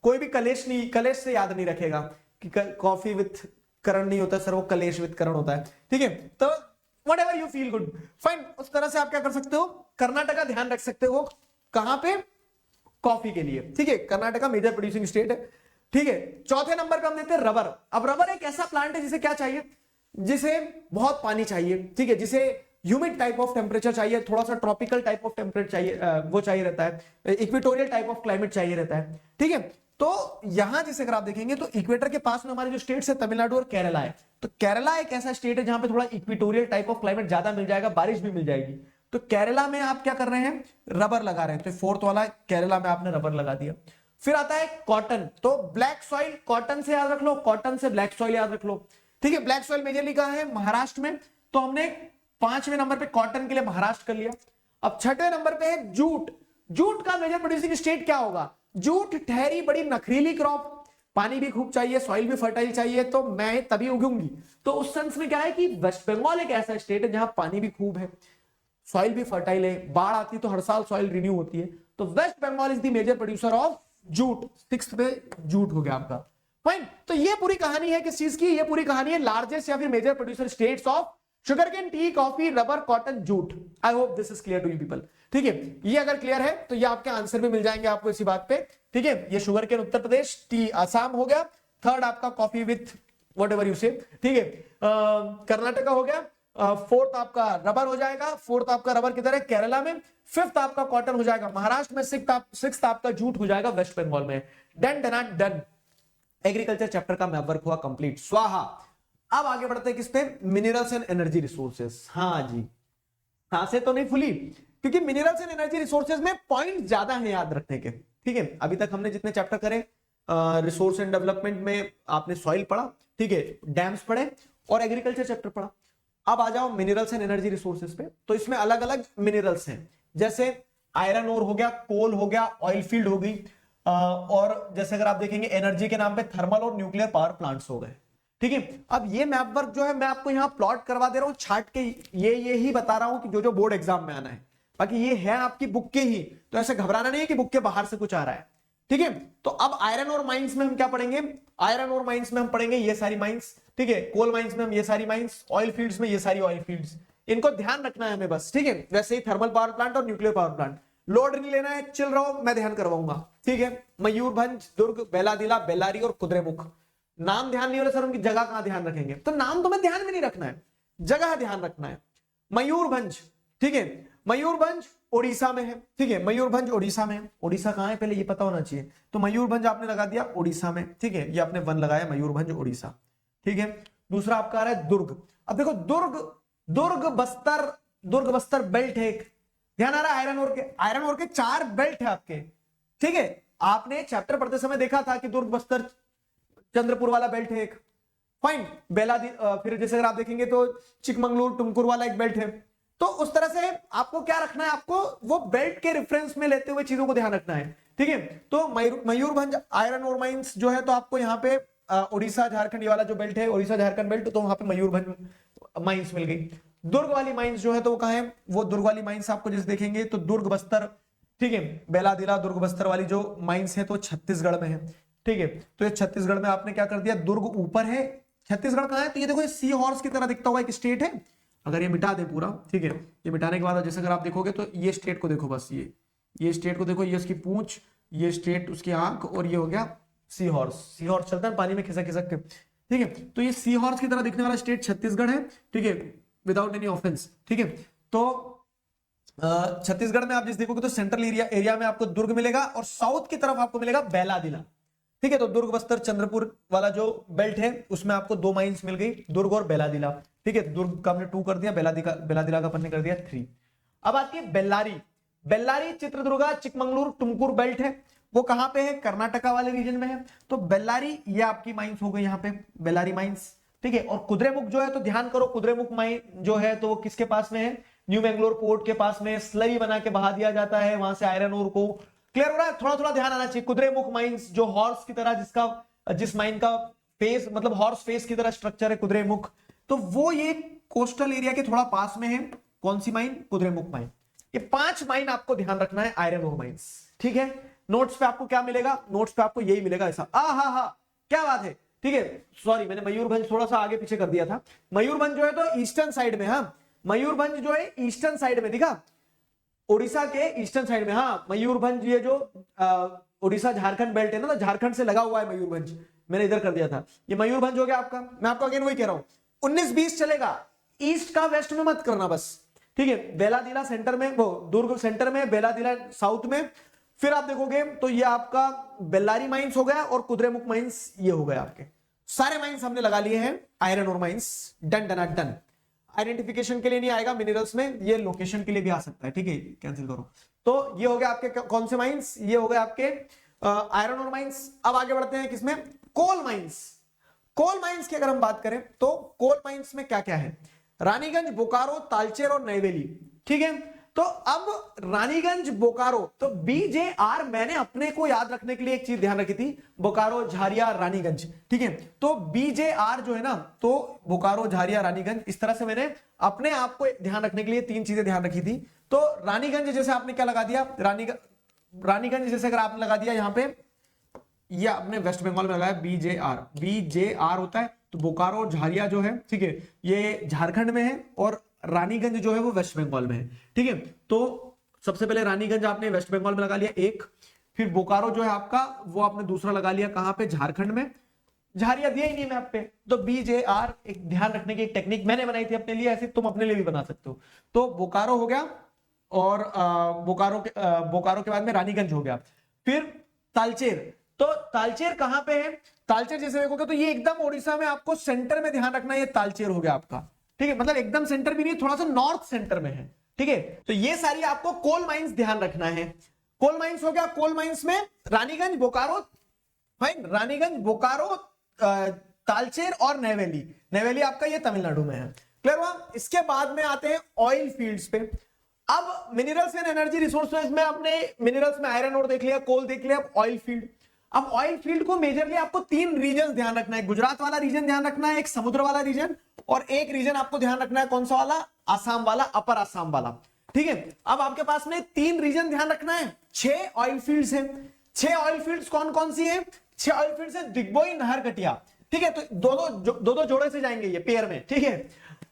कोई भी कलेश नहीं, कलेश से याद नहीं रखेगा कि कॉफी विथ करण नहीं होता सर, वो कलेश विथ करण होता है, ठीक है। तो what ever you feel good, fine, उस तरह से आप क्या कर सकते हो, कर्नाटका ध्यान रख सकते हो, कहां पे, कॉफी के लिए, ठीक है। कर्नाटका मेजर प्रोड्यूसिंग स्टेट है, ठीक है। चौथे नंबर पे हम देते हैं रबर। अब रबर एक ऐसा प्लांट है जिसे क्या चाहिए, जिसे बहुत पानी चाहिए, ठीक है, जिसे ह्यूमिड टाइप ऑफ टेम्परेचर चाहिए, थोड़ा सा ट्रॉपिकल टाइप ऑफ टेम्परेचर चाहिए, वो चाहिए रहता है, इक्वेटोरियल टाइप ऑफ क्लाइमेट चाहिए रहता है, ठीक है। तो यहां जैसे अगर आप देखेंगे तो इक्वेटर के पास में हमारे जो स्टेट्स है तमिलनाडु और केरला है, तो केरला एक ऐसा स्टेट है जहां पे थोड़ा इक्वेटोरियल टाइप ऑफ क्लाइमेट ज्यादा मिल जाएगा, बारिश भी मिल जाएगी, तो केरला में आप क्या कर रहे हैं, रबर लगा रहे हैं, तो फोर्थ वाला केरला में आपने रबर लगा दिया। फिर आता है कॉटन, तो ब्लैक सॉइल, कॉटन से याद रख लो, कॉटन से ब्लैक सॉइल याद रख लो, ठीक है। ब्लैक सॉइल मेजरली कहां है, महाराष्ट्र में, तो हमने 5वें नंबर पे कॉटन के लिए महाराष्ट्र कर लिया। अब 6वें नंबर पे है जूट। जूट का मेजर प्रोड्यूसिंग स्टेट क्या होगा, जूट ठहरी बड़ी नखरीली क्रॉप, पानी भी खूब चाहिए, सॉइल भी फर्टाइल चाहिए, तो मैं तभी उगूंगी। तो उस सेंस में क्या है कि वेस्ट बंगाल एक ऐसा स्टेट है जहां पानी भी खूब है, सॉइल भी फर्टाइल है, बाढ़ आती है तो हर साल सॉइल रिन्यू होती है, तो West Bengal is the major producer of jute. 6th पे जूट हो गया आपका, फाइन। तो ये पूरी कहानी है किस चीज की, ये पूरी कहानी है लार्जेस्ट या फिर major producer states of sugarcane, tea, coffee, rubber, cotton, jute. I hope this is clear to you people, ठीक है। ये अगर क्लियर है तो ये आपके आंसर भी मिल जाएंगे आपको इसी बात पे, ठीक है। ये शुगरकेन उत्तर प्रदेश, टी आसाम हो गया, थर्ड आपका coffee with what ever you से, ठीक है, कर्नाटका हो गया, फोर्थ आपका रबर हो जाएगा, फोर्थ आपका रबर किधर है, केरला में, फिफ्थ आपका कॉटन हो जाएगा महाराष्ट्र में, सिक्स्थ आपका जूट हो जाएगा वेस्ट बंगाल में। Done done done, agriculture chapter का मैप वर्क हुआ कंप्लीट, स्वाहा। अब आगे बढ़ते हैं किस पे, मिनरल्स एंड एनर्जी रिसोर्सेज। हाँ जी, सांसें तो नहीं फुली, क्योंकि मिनरल्स एंड एनर्जी रिसोर्सेज में पॉइंट ज्यादा है याद रखने के, ठीक है। अभी तक हमने जितने चैप्टर करे, रिसोर्स एंड डेवलपमेंट में आपने सॉइल पढ़ा, ठीक है, डैम्स पढ़े और एग्रीकल्चर चैप्टर पढ़ा। अब आ जाओ मिनरल्स एंड एनर्जी रिसोर्सेज पे, तो इसमें अलग अलग मिनरल्स हैं, जैसे आयरन ओर हो गया, कोल हो गया, ऑयल फील्ड हो गई, और जैसे अगर आप देखेंगे एनर्जी के नाम पे थर्मल और न्यूक्लियर पावर प्लांट्स हो गए, ठीक है। अब ये मैप वर्क जो है मैं आपको यहां प्लॉट करवा दे रहा हूं छाट के, ये ही बता रहा हूं कि जो जो बोर्ड एग्जाम में आना है, बाकी ये है आपकी बुक के ही, तो ऐसे घबराना नहीं है कि बुक के बाहर से कुछ आ रहा है, ठीक है। तो अब आयरन और माइंस में हम क्या पढ़ेंगे, आयरन और माइंस में हम पढ़ेंगे ये सारी माइंस, ठीक है। कोल माइंस में हम ये सारी माइंस, ऑयल फील्ड्स में ये सारी ऑयल फील्ड्स, इनको ध्यान रखना है हमें बस, ठीक है। वैसे ही थर्मल पावर प्लांट और न्यूक्लियर पावर प्लांट, लोड नहीं लेना है, चिल रहो, मैं ध्यान करवाऊंगा, ठीक है। मयूरभंज, दुर्ग, बेलादिला, बेल्लारी और कुद्रेमुख, नाम ध्यान नहीं हो रहा सर, उनकी जगह कहां ध्यान रखेंगे, तो नाम तो मैं ध्यान में नहीं रखना है, जगह ध्यान रखना है। मयूरभंज, ठीक है, मयूरभंज ओडिशा में है, ठीक है, मयूरभंज ओडिशा में है। ओडिशा कहां है पहले ये पता होना चाहिए, तो मयूरभंज आपने लगा दिया ओडिशा में, ठीक है, ये आपने 1 लगाया, मयूरभंज ओडिशा, ठीक है। दूसरा आपका आ रहा है दुर्ग। अब देखो दुर्ग बस्तर बेल्ट है एक, ध्यान आ रहा है, आयरन ओर के 4 बेल्ट है आपके, ठीक है। आपने चैप्टर पढ़ते समय देखा था कि दुर्ग बस्तर चंद्रपुर वाला बेल्ट है एक, फाइन। फिर जैसे अगर आप देखेंगे तो चिकमंगलुरु टुमकुर वाला एक बेल्ट है, तो उस तरह से आपको क्या रखना है, आपको वो बेल्ट के रेफरेंस में लेते हुए चीजों को ध्यान रखना है, ठीक है। तो मयूरभंज आयरन और माइंस जो है, तो आपको यहाँ पे उड़ीसा झारखंड वाला जो बेल्ट है, उड़ीसा झारखंड बेल्ट, तो वहां पे मयूरभंज माइंस मिल गई। दुर्ग वाली माइंस जो है तो वो कहाँ है, वो दुर्ग वाली माइंस आपको जैसे देखेंगे तो दुर्ग बस्तर, ठीक है, बेलादिला दुर्ग बस्तर वाली जो माइंस है तो छत्तीसगढ़ में है, ठीक है। तो ये छत्तीसगढ़ में आपने क्या कर दिया, दुर्ग ऊपर है, छत्तीसगढ़ कहाँ है, तो ये देखो ये सी हॉर्स की तरह दिखता हुआ एक स्टेट है। अगर ये मिटा दे पूरा, ठीक है, ये मिटाने के बाद जैसे अगर आप देखोगे तो ये स्टेट को देखो, बस ये स्टेट को देखो, ये उसकी पूंछ, ये स्टेट उसकी आंख, और ये हो गया सी हॉर्स। सी हॉर्स चलता है पानी में खिसक खिसक के, ठीक है। तो ये सी हॉर्स की तरह दिखने वाला स्टेट छत्तीसगढ़ है, ठीक है, विदाउट एनी ऑफेंस, ठीक है। तो छत्तीसगढ़ में आप जिस देखोगे तो सेंट्रल एरिया में आपको दुर्ग मिलेगा और साउथ की तरफ आपको मिलेगा बेलादिला, ठीक है। तो दुर्ग बस्तर चंद्रपुर वाला जो बेल्ट है उसमें आपको दो माइंस मिल गई, दुर्ग और बेलादिला, ठीक है। दुर्ग का हमने 2 कर दिया, बेलादिला का अपन ने कर दिया 3। अब आती है बेल्लारी। बेल्लारी चित्रदुर्गा चिकमंगलुर टुमकुर बेल्ट है, वो कहां पे है, कर्नाटका वाले रीजन में है। तो बेल्लारी ये आपकी माइंस हो गई यहाँ पे, बेल्लारी माइंस, ठीक है। और कुद्रेमुख जो है तो ध्यान करो, कुद्रेमुख माइन जो है तो वो किसके पास में है, न्यू मैंगलोर पोर्ट के पास में, स्लरी बना के बहा दिया जाता है वहां से आयरन ओर को। क्लियर हो रहा है, थोड़ा थोड़ा ध्यान आना चाहिए। कुद्रेमुख माइंस जो हॉर्स की तरह, जिस माइन का फेस मतलब हॉर्स फेस की तरह स्ट्रक्चर है कुद्रेमुख, तो वो ये कोस्टल एरिया के थोड़ा पास में है। कौन सी माइन, कुद्रेमुख माइन। ये 5 माइन आपको ध्यान रखना है, आयरन ओर माइंस, ठीक है। नोट्स पे आपको क्या मिलेगा, नोट्स पे आपको यही मिलेगा ऐसा, हा क्या बात है, ठीक है। सॉरी मैंने मयूरभंज थोड़ा सा आगे पीछे कर दिया था। मयूरभंज जो है तो ईस्टर्न साइड में, हाँ मयूरभंज जो है ईस्टर्न साइड में दिखा, उड़ीसा के ईस्टर्न साइड में, हाँ मयूरभंज ये जो उड़ीसा झारखंड बेल्ट है ना, तो झारखंड से लगा हुआ है मयूरभंज, मैंने इधर कर दिया था। ये मयूरभंज हो गया आपका। मैं आपको अगेन वही कह रहा हूं, 19-20 चलेगा, ईस्ट का वेस्ट में मत करना बस, ठीक है। बेलादिला सेंटर में, वो दुर्ग सेंटर में, बेलादिला साउथ में। फिर आप देखोगे तो ये आपका बेल्लारी माइंस हो गया और कुद्रेमुख माइंस ये हो गया। आपके सारे माइंस हमने लगा लिए हैं, आयरन और mines, done done done. Identification के लिए नहीं आएगा मिनरल्स में, ये लोकेशन के लिए भी आ सकता है, ठीक है, कैंसिल करो। तो ये हो गया आपके कौन से माइंस, ये हो गए आपके आयरन और माइंस। अब आगे बढ़ते हैं किसमें, कोल माइंस। कोल माइंस की अगर हम बात करें तो कोल माइंस में क्या क्या है, रानीगंज, बोकारो, तालचेर और नैवेली, ठीक है। तो अब रानीगंज, बोकारो, तो BJR मैंने अपने को याद रखने के लिए एक चीज ध्यान रखी थी, बोकारो, झारिया, रानीगंज, ठीक है। तो BJR जो है ना, तो बोकारो, झारिया, रानीगंज, इस तरह से मैंने अपने आप को ध्यान रखने के लिए 3 चीजें ध्यान रखी थी। तो रानीगंज जैसे आपने क्या लगा दिया, रानीगंज जैसे अगर आपने लगा दिया यहाँ पे, या आपने वेस्ट बंगाल में लगाया BJR होता है, तो बोकारो, झारिया जो है, ठीक है, ये झारखंड में है और रानीगंज जो है वो वेस्ट बंगाल में है, ठीक है। तो सबसे पहले रानीगंज आपने वेस्ट बंगाल में लगा लिया एक, फिर बोकारो जो है आपका वो आपने दूसरा लगा लिया कहां पे, झारखंड में। झारिया दिया ही नहीं मैप पे, तो BJR एक ध्यान रखने की एक टेक्निक मैंने बनाई थी अपने लिए, ऐसे तुम अपने लिए भी बना सकते हो। तो बोकारो हो गया और बोकारो के बाद में रानीगंज हो गया। फिर तालचेर, तो तालचेर कहां पे है, तालचेर जैसे देखोगे तो ये एकदम उड़ीसा में आपको सेंटर में ध्यान रखना है, ये तालचेर हो गया आपका, ठीक है। मतलब एकदम सेंटर भी नहीं, थोड़ा सा नॉर्थ सेंटर में है, ठीक है। तो ये सारी आपको कोल माइंस ध्यान रखना है। कोल माइंस हो गया, कोल माइंस में रानीगंज, बोकारो, फाइन, रानीगंज, बोकारो, तालचेर और नैवेली। नैवेली आपका ये तमिलनाडु में है, क्लियर हुआ। इसके बाद में आते हैं ऑयल फील्ड्स पे। अब मिनरल्स एंड एनर्जी रिसोर्सेज में आपने मिनरल्स में आयरन ओर देख लिया, कोल देख लिया, अब ऑयल फील्ड। अब ऑयल फील्ड को मेजरली आपको 3 रीजन ध्यान रखना है, गुजरात वाला रीजन ध्यान रखना है, एक समुद्र वाला रीजन, और एक रीजन आपको ध्यान रखना है कौन सा वाला, आसाम वाला, अपर आसाम वाला, ठीक है। अब आपके पास में 3 रीजन ध्यान रखना है, 6 ऑयल फील्ड्स हैं। 6 ऑयल फील्ड्स कौन कौन सी है, 6 ऑयल फील्ड्स है, दिग्बोई, नहरकटिया, ठीक है। तो दो जोड़े से जाएंगे ये पेयर में, ठीक है,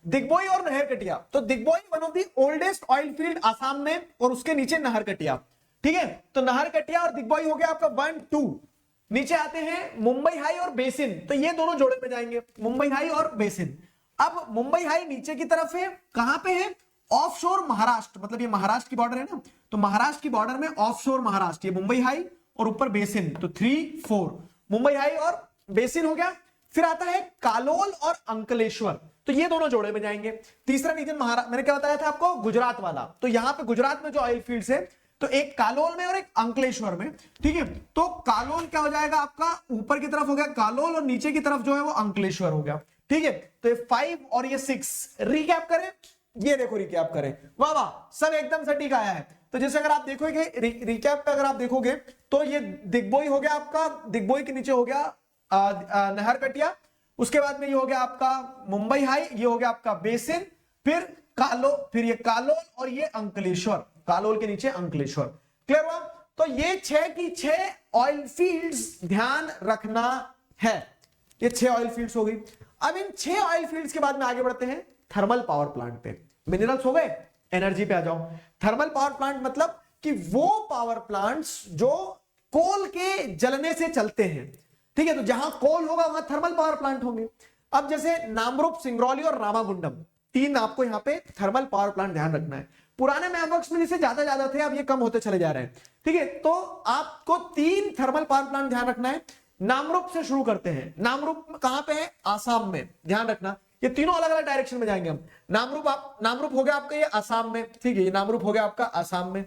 दिग्बोई और नहरकटिया। तो Digboi one of the oldest oil field Assam में, और उसके नीचे नहरकटिया, ठीक है। तो नहरकटिया और दिग्बोई हो गया आपका 1 2। नीचे आते हैं मुंबई हाई और बेसिन, तो ये दोनों जोड़े में जाएंगे, मुंबई हाई और बेसिन। अब मुंबई हाई नीचे की तरफ है, कहां पे है, ऑफ शोर महाराष्ट्र, मतलब ये महाराष्ट्र की बॉर्डर है ना, तो महाराष्ट्र की बॉर्डर में ऑफ शोर महाराष्ट्र, ये मुंबई हाई और ऊपर बेसिन, तो 3 4 मुंबई हाई और बेसिन हो गया। फिर आता है कालोल और अंकलेश्वर, तो ये दोनों जोड़े में जाएंगे। तीसरा रीजन महाराष्ट्र, मैंने क्या बताया था आपको, गुजरात वाला। तो यहां पे गुजरात में जो ऑयल फील्ड्स है, तो एक कालोल में और एक अंकलेश्वर में, ठीक है। तो कालोल क्या हो जाएगा आपका, ऊपर की तरफ हो गया कालोल और नीचे की तरफ जो है वो अंकलेश्वर हो गया, ठीक है। तो ये 5 और ये 6 रिकैप करें, ये देखो रिकैप करें, वाह वाह, सब एकदम सटीक आया है। तो जैसे अगर आप देखोगे रिकैप पे अगर आप देखोगे तो ये दिग्बोई हो गया आपका, दिग्बोई के नीचे हो गया नहरकटिया, उसके बाद में ये हो गया आपका मुंबई हाई, ये हो गया आपका बेसिन, फिर फिर ये कालोल और ये अंकलेश्वर, कालोल के नीचे अंकलेश्वर। क्लियर हुआ? तो ये 6 की 6 ऑयल फील्ड्स ध्यान रखना है। ये 6 ऑयल फील्ड्स हो गई। अब इन 6 ऑयल फील्ड्स के बाद में आगे बढ़ते हैं थर्मल पावर प्लांट पे। मिनरल्स हो गए, एनर्जी पे आ जाओ। थर्मल पावर प्लांट मतलब कि वो पावर प्लांट्स जो कोल के जलने से चलते हैं, ठीक है। तो जहां कोल होगा वहां थर्मल पावर प्लांट होंगे। अब जैसे नामरूप, सिंगरौली और रामागुंडम, 3 आपको यहां पे थर्मल पावर प्लांट ध्यान रखना है। पुराने मैपवर्क्स में जैसे ज्यादा थे, अब ये कम होते चले जा रहे हैं, ठीक है। तो आपको 3 थर्मल पावर प्लांट ध्यान रखना है। नामरूप से शुरू करते हैं। नामरूप कहां पे है? आसाम में, ध्यान रखना। ये तीनों अलग अलग डायरेक्शन में जाएंगे हम। नामरूप हो गया आपका ये आसाम में, ठीक है। ये नामरूप हो गया आपका आसाम में।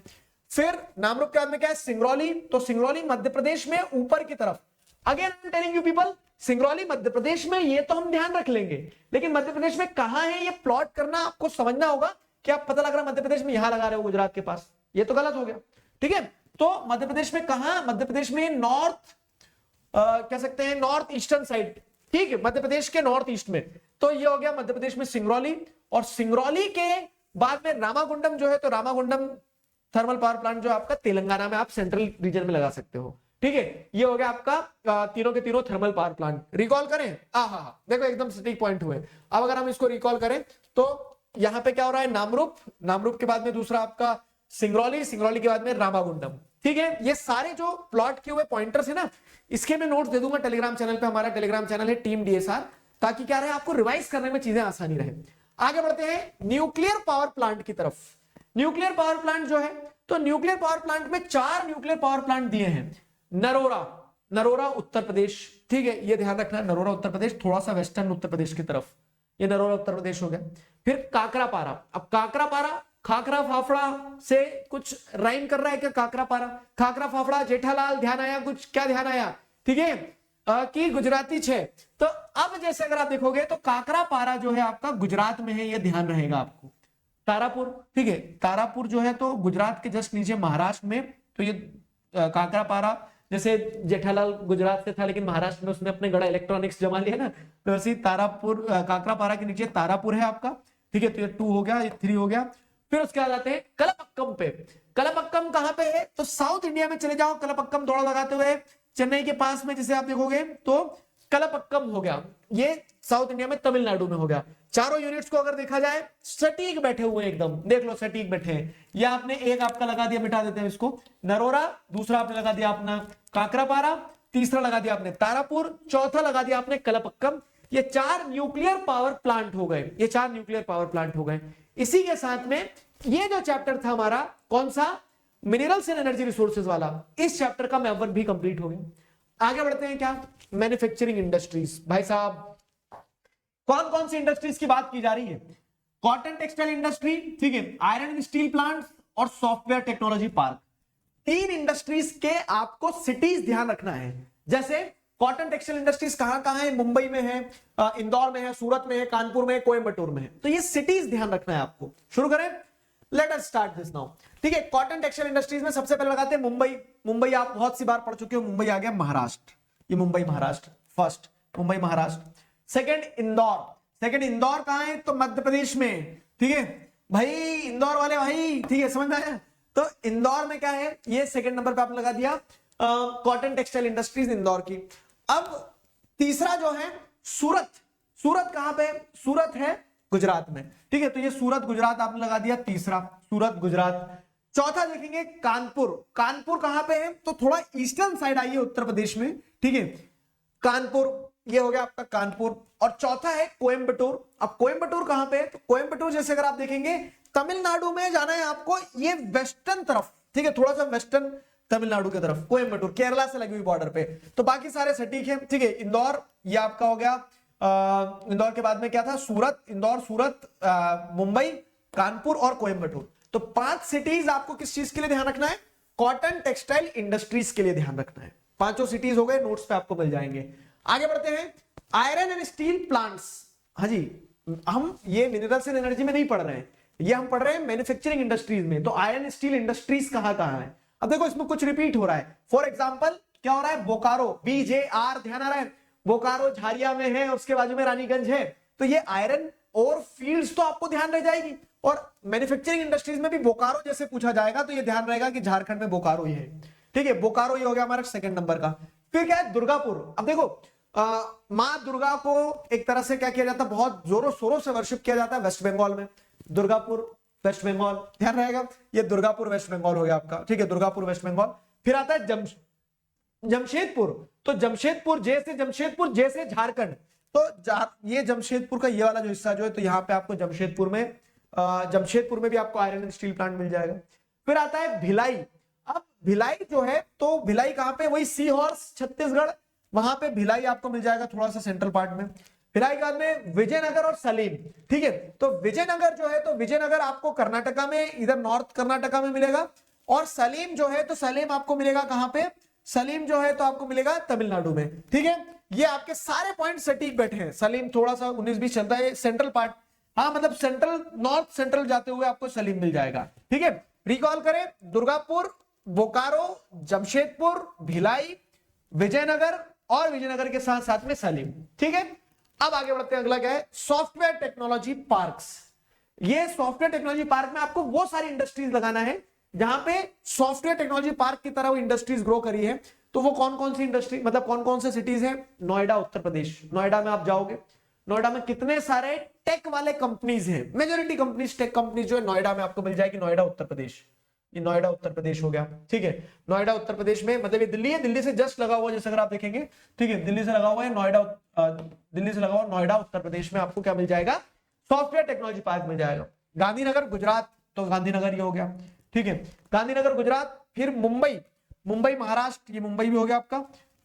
फिर नामरूप के बाद में क्या है? सिंगरौली। तो सिंगरौली मध्य प्रदेश में ऊपर की तरफ। Again I am telling you people, Singrauli Madhya Pradesh में, ये तो हम ध्यान रख लेंगे, लेकिन मध्य प्रदेश में कहां है ये प्लॉट करना आपको समझना होगा। कि आप पता लग रहा है मध्य प्रदेश में यहां लगा रहे हो गुजरात के पास, ये तो गलत हो गया, ठीक है। तो मध्य प्रदेश में कहां? मध्य प्रदेश में नॉर्थ, कह सकते हैं नॉर्थ ईस्टर्न साइड, ठीक है, मध्य प्रदेश के नॉर्थ ईस्ट में। तो ये हो गया मध्य प्रदेश में सिंगरौली। और सिंगरौली के बाद में रामागुंडम जो है, तो रामागुंडम थर्मल पावर प्लांट जो आपका तेलंगाना में, आप सेंट्रल रीजन में लगा सकते हो, ठीक है। ये हो गया आपका तीनों के तीनों थर्मल पावर प्लांट। रिकॉल करें, हाँ, देखो एकदम सटीक पॉइंट हुए। अब अगर हम इसको रिकॉल करें तो यहां पे क्या हो रहा है? नामरूप के बाद में दूसरा आपका सिंगरौली के बाद में रामागुंडम, ठीक है। ये सारे जो प्लॉट किए हुए पॉइंटर्स है ना, इसके मैं नोट्स दे दूंगा टेलीग्राम चैनल पे। हमारा टेलीग्राम चैनल है टीम डीएसआर, ताकि क्या रहे, आपको रिवाइज करने में चीजें आसानी रहे। आगे बढ़ते हैं न्यूक्लियर पावर प्लांट की तरफ। न्यूक्लियर पावर प्लांट जो है, तो न्यूक्लियर पावर प्लांट में 4 न्यूक्लियर पावर प्लांट दिए हैं। नरोरा उत्तर प्रदेश, ठीक है, ये ध्यान रखना। नरोरा उत्तर प्रदेश, थोड़ा सा वेस्टर्न उत्तर प्रदेश की तरफ, ये नरोरा उत्तर प्रदेश हो गया। फिर काकरापारा। अब काकरापारा, खाकरा फाफड़ा से कुछ राइम कर रहा है क्या? काकरापारा, खाकरा फाफड़ा, जेठालाल, ध्यान आया कुछ? क्या ध्यान आया? ठीक है, कि गुजराती 6। तो अब जैसे अगर आप देखोगे तो काकरापारा जो है आपका गुजरात में है, ये ध्यान रहेगा आपको। तारापुर, ठीक है, तारापुर जो है तो गुजरात के जस्ट नीचे महाराष्ट्र में। तो ये काकरापारा, जैसे जेठालाल गुजरात से था लेकिन महाराष्ट्र में उसने अपने गड़ा इलेक्ट्रॉनिक्स जमा लिया ना, तो वैसे तारापुर, काकरापारा के नीचे तारापुर है आपका, ठीक है। तो ये 2 हो गया, ये 3 हो गया। फिर उसके बाद आते हैं कलपक्कम पे। कलपक्कम कहां पे है? तो साउथ इंडिया में चले जाओ, कलपक्कम दौड़ा लगाते हुए चेन्नई के पास में जैसे आप देखोगे तो कलपक्कम हो गया, ये साउथ इंडिया में तमिलनाडु में हो गया। चारों यूनिट्स को अगर देखा जाए सटीक बैठे हुए एकदम, देख लो सटीक बैठे हैं। या आपने एक आपका लगा दिया, मिटा देते हैं इसको, नरोरा, दूसरा आपने लगा दिया अपना काकरापारा, तीसरा लगा दिया आपने तारापुर, चौथा लगा दिया आपने कलपक्कम। ये 4 न्यूक्लियर पावर प्लांट हो गए, ये 4 न्यूक्लियर पावर प्लांट हो गए। इसी के साथ में ये जो चैप्टर था हमारा, कौन सा? मिनरल्स एंड एनर्जी रिसोर्सेज वाला, इस चैप्टर का मैप 1 भी कंप्लीट हो गया। आगे बढ़ते हैं क्या? Manufacturing industries. भाई साहब, कौन कौन सी इंडस्ट्रीज की बात की जा रही है? कॉटन टेक्सटाइल इंडस्ट्री, ठीक है, आयरन एंड स्टील प्लांट और सॉफ्टवेयर टेक्नोलॉजी पार्क। 3 इंडस्ट्रीज के आपको सिटीज ध्यान रखना है। जैसे कॉटन टेक्सटाइल इंडस्ट्रीज कहां कहां है? मुंबई में है, इंदौर में है, सूरत में है, कानपुर में है, कोयंबटूर में है। तो ये सिटीज ध्यान रखना है आपको। शुरू करें, let us start this now, ठीक है। कॉटन टेक्सटाइल इंडस्ट्रीज में सबसे पहले लगाते हैं मुंबई आप बहुत सी बार पढ़ चुके हो, मुंबई आ गया महाराष्ट्र, ये मुंबई महाराष्ट्र, फर्स्ट मुंबई महाराष्ट्र। सेकंड इंदौर कहां है? तो मध्य प्रदेश में, ठीक है भाई, इंदौर वाले भाई, ठीक है, समझ में आया? तो इंदौर में क्या है? ये सेकंड नंबर पे आपने लगा दिया कॉटन टेक्सटाइल इंडस्ट्रीज इंदौर की। अब तीसरा जो है सूरत कहां पे? सूरत है गुजरात में, ठीक है। तो ये सूरत गुजरात आपने लगा दिया, तीसरा सूरत गुजरात। चौथा देखेंगे कानपुर कहां पे है? तो थोड़ा ईस्टर्न साइड आइए उत्तर प्रदेश में, ठीक है, कानपुर, ये हो गया आपका कानपुर। और चौथा है कोयंबटूर। अब कोयंबटूर कहां पे है? तो कोयंबटूर जैसे अगर आप देखेंगे तमिलनाडु में जाना है आपको, ये वेस्टर्न तरफ, ठीक है, थोड़ा सा वेस्टर्न तमिलनाडु की तरफ, कोयंबटूर केरला से लगी हुई बॉर्डर पे। तो बाकी सारे सटीक है, ठीक है। इंदौर, ये आपका हो गया, इंदौर के बाद में क्या था? सूरत, मुंबई, कानपुर और कोयंबटूर। तो 5 सिटीज आपको किस चीज के लिए ध्यान रखना है? कॉटन टेक्सटाइल इंडस्ट्रीज के लिए ध्यान रखना है। 5 सिटीज हो गए, नोट्स पे आपको मिल जाएंगे। आगे बढ़ते हैं, आयरन एंड स्टील प्लांट्स। हाँ जी, हम ये मिनरल्स एंड एनर्जी में नहीं पढ़ रहे हैं, ये हम पढ़ रहे हैं मैन्युफैक्चरिंग इंडस्ट्रीज में। तो आयरन स्टील इंडस्ट्रीज कहां कहां है? अब देखो इसमें कुछ रिपीट हो रहा है। फॉर एग्जांपल क्या हो रहा है? बोकारो, BJR, ध्यान आ रहा है? बोकारो झारिया में है, उसके बाजू में रानीगंज है। तो ये आयरन और फील्ड्स तो आपको ध्यान रह जाएगी, और मैन्युफैक्चरिंग इंडस्ट्रीज में भी बोकारो जैसे पूछा जाएगा तो ये ध्यान रहेगा कि झारखंड में बोकारो ही है। ठीक है, बोकारो ये हो गया हमारा सेकंड नंबर का। फिर क्या है, दुर्गापुर। अब देखो मां दुर्गा को एक तरह से क्या किया जाता है, बहुत जोरों शोरों से वर्शिप किया जाता है वेस्ट बंगाल में। दुर्गापुर वेस्ट बंगाल, ध्यान रहेगा, ये दुर्गापुर वेस्ट बंगाल हो गया आपका। ठीक है, दुर्गापुर वेस्ट बंगाल। फिर आता है जमशेदपुर, तो जमशेदपुर जैसे झारखंड, तो ये जमशेदपुर का ये वाला जो हिस्सा जो है, तो यहाँ पे आपको जमशेदपुर में भी आपको आयरन एंड स्टील प्लांट मिल जाएगा। फिर आता है भिलाई। अब भिलाई जो है, तो भिलाई कहां पे, वही सी हॉर्स छत्तीसगढ़, वहां पे भिलाई आपको मिल जाएगा थोड़ा सा सेंट्रल पार्ट में। भिलाई के बाद में विजयनगर और सलीम। ठीक है, तो विजयनगर जो है, तो विजयनगर आपको कर्नाटका में, इधर नॉर्थ कर्नाटका में मिलेगा, और सलीम जो है, तो सलीम आपको मिलेगा कहां पे, सलीम जो है तो आपको मिलेगा तमिलनाडु में। ठीक है, ये आपके सारे पॉइंट सटीक बैठे हैं। सलीम थोड़ा सा 19-20 चलता है, सेंट्रल पार्ट, हाँ मतलब सेंट्रल, नॉर्थ सेंट्रल जाते हुए आपको सलीम मिल जाएगा। ठीक है, रिकॉल करें, दुर्गापुर, बोकारो, जमशेदपुर, भिलाई, विजयनगर, और विजयनगर के साथ साथ में सलीम। ठीक है, अब आगे बढ़ते हैं, अगला क्या है, सॉफ्टवेयर टेक्नोलॉजी पार्क्स। ये सॉफ्टवेयर टेक्नोलॉजी पार्क में आपको वो सारी इंडस्ट्रीज लगाना है जहां पे सॉफ्टवेयर टेक्नोलॉजी पार्क की तरह वो इंडस्ट्रीज ग्रो करी है। तो वो कौन कौन सी इंडस्ट्री, मतलब कौन कौन से सिटीज है, नोएडा उत्तर प्रदेश। नोएडा में आप जाओगे, नोएडा में कितने सारे टेक वाले कंपनीज हैं, मेजोरिटी कंपनीज, टेक कंपनीज जो है नोएडा में आपको मिल जाएगी। नोएडा उत्तर प्रदेश, ये नोएडा उत्तर प्रदेश हो गया। ठीक है, नोएडा उत्तर प्रदेश में, मतलब ये दिल्ली है, दिल्ली से जस्ट लगा हुआ, जैसे अगर आप देखेंगे, ठीक है, दिल्ली से लगा हुआ है नोएडा, दिल्ली से लगा हुआ नोएडा उत्तर प्रदेश में आपको क्या मिल जाएगा, सॉफ्टवेयर टेक्नोलॉजी पार्क मिल जाएगा। गांधीनगर गुजरात, तो गांधीनगर ये हो गया। ठीक है, गांधीनगर गुजरात। फिर मुंबई महाराष्ट्र, ये मुंबई भी हो गया आपका।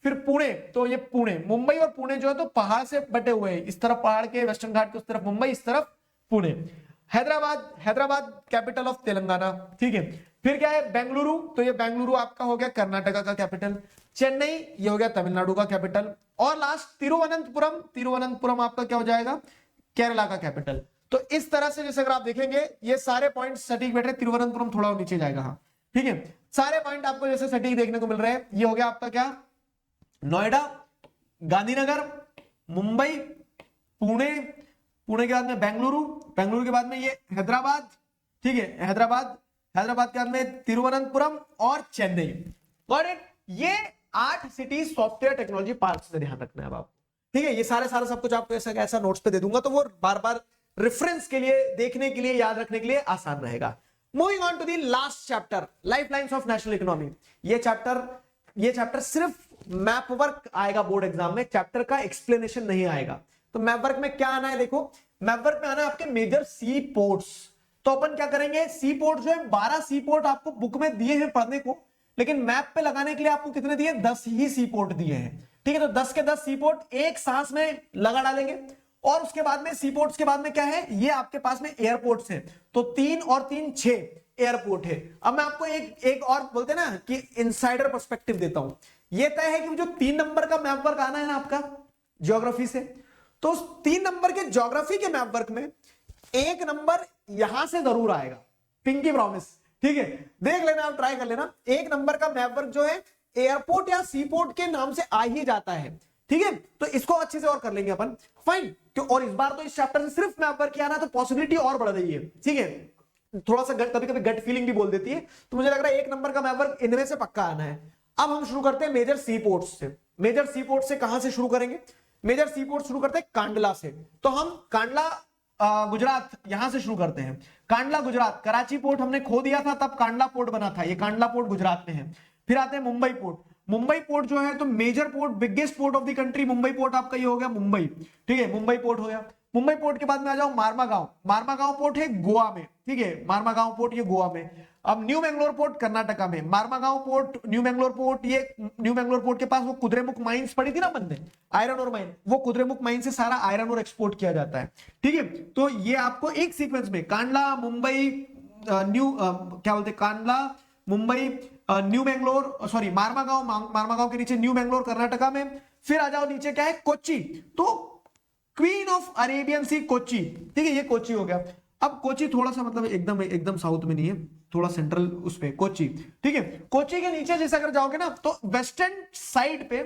फिर पुणे, तो ये पुणे, मुंबई और पुणे जो है तो पहाड़ से बटे हुए हैं, इस तरफ पहाड़ के वेस्टर्न घाट के उस तरफ मुंबई, इस तरफ पुणे। Hyderabad capital of Telangana. ठीक है, फिर क्या है, बेंगलुरु, तो ये बेंगलुरु आपका हो गया कर्नाटका का कैपिटल। चेन्नई ये हो गया तमिलनाडु का कैपिटल। और लास्ट तिरुवनंतपुरम आपका क्या हो जाएगा, केरला का कैपिटल। तो इस तरह से जैसे अगर आप देखेंगे ये सारे पॉइंट सटीक बैठ रहे, तिरुवनंतपुरम थोड़ा नीचे जाएगा, हाँ ठीक है, सारे पॉइंट आपको जैसे सटीक देखने को मिल रहे हैं। ये हो गया आपका क्या, नोएडा, गांधीनगर, मुंबई, पुणे के बाद में बेंगलुरु के बाद में ये हैदराबाद। ठीक है, हैदराबाद के बाद में तिरुवनंतपुरम और चेन्नई। Got it. ये 8 सिटीज सॉफ्टवेयर टेक्नोलॉजी पार्क्स में ध्यान रखना है आपको। ठीक है, ये सारे सब कुछ आपको ऐसा नोट्स पे दे दूंगा, तो वो बार बार रेफरेंस के लिए, देखने के लिए, याद रखने के लिए आसान रहेगा। Moving on to the last chapter, lifelines of national economy. ये चैप्टर सिर्फ मैप वर्क आएगा बोर्ड एग्जाम में, चैप्टर का एक्सप्लेनेशन नहीं आएगा। तो मैप वर्क में क्या आना है, देखो मैप वर्क में आना है आपके मेजर सी पोर्ट्स। तो अपन क्या करेंगे, सी पोर्ट जो है 12 सी पोर्ट आपको बुक में दिए हैं पढ़ने को, लेकिन मैप पे लगाने के लिए आपको कितने दिए, 10 ही सी पोर्ट दिए हैं। ठीक है, तो 10 के 10 सी पोर्ट एक सांस में लगा डालेंगे। और उसके बाद में सी पोर्ट्स के बाद में क्या है, ये आपके पास में एयरपोर्ट्स हैं, तो 3 और 3 6 एयरपोर्ट है। अब मैं आपको एक और बोलते हैं ना कि इनसाइडर पर्सपेक्टिव देता हूं। ये तय है कि जो 3 नंबर का मैप वर्क आना है ना आपका ज्योग्राफी से, तो उस 3 नंबर के ज्योग्राफी के मैप वर्क में 1 नंबर यहां से जरूर आएगा, पिंकी प्रॉमिस। ठीक है, देख लेना, आप ट्राई कर लेना। 1 नंबर का मैप वर्क जो है एयरपोर्ट या सी पोर्ट के नाम से आ ही जाता है। ठीक है, तो इसको अच्छे से और कर लेंगे अपन, फाइन। क्यों, और इस बार तो इस चैप्टर से सिर्फ मैप वर्क किया ना, तो पॉसिबिलिटी और बढ़ रही है। ठीक है, थोड़ा सा कभी कभी गट फीलिंग भी बोल देती है, तो मुझे लग रहा है 1 नंबर का मैप वर्क इनमें से पक्का आना है। अब हम शुरू करते हैं मेजर सी पोर्ट्स से। मेजर सी पोर्ट से कहां से शुरू करेंगे, मेजर सी पोर्ट शुरू करते हैं कांडला से। तो हम कांडला गुजरात यहां से शुरू करते हैं। कांडला गुजरात, कराची पोर्ट हमने खो दिया था, तब कांडला पोर्ट बना था, ये कांडला पोर्ट गुजरात में है। फिर आते हैं मुंबई पोर्ट। मुंबई पोर्ट जो है तो major port, biggest port of the country, Mumbai port आपका ये हो गया मुंबई। ठीक है, मुंबई पोर्ट हो गया। मुंबई पोर्ट के बाद में आ जाओ मारमागांव। मारमागांव पोर्ट है गोवा में। ठीक है, मारमागांव पोर्ट ये गोवा में। अब न्यू मैंगलोर पोर्ट कर्नाटका में। Marmagao port, new Mangalore port, ये न्यू मैंगलोर पोर्ट के पास वो कुद्रेमुख माइंस पड़ी थी ना बंदे, आयरन और माइन, वो कुद्रेमुख माइन से सारा आयरन और एक्सपोर्ट किया जाता है। ठीक है, तो ये आपको एक सीक्वेंस में कांडला, मुंबई, क्या बोलते, कांडला, मुंबई, न्यू मैंगलोर, सॉरी मारमागांव के नीचे न्यू मैंगलोर कर्नाटका में। फिर आ जाओ नीचे क्या है, कोच्चि, तो क्वीन ऑफ अरेबियन सी कोच्चि। ठीक है, ये कोच्चि हो गया। अब कोच्चि थोड़ा सा मतलब एकदम साउथ में नहीं है, थोड़ा सेंट्रल उस पे कोच्चि। ठीक है, कोच्चि के नीचे जैसे अगर जाओगे ना, तो वेस्टर्न साइड पे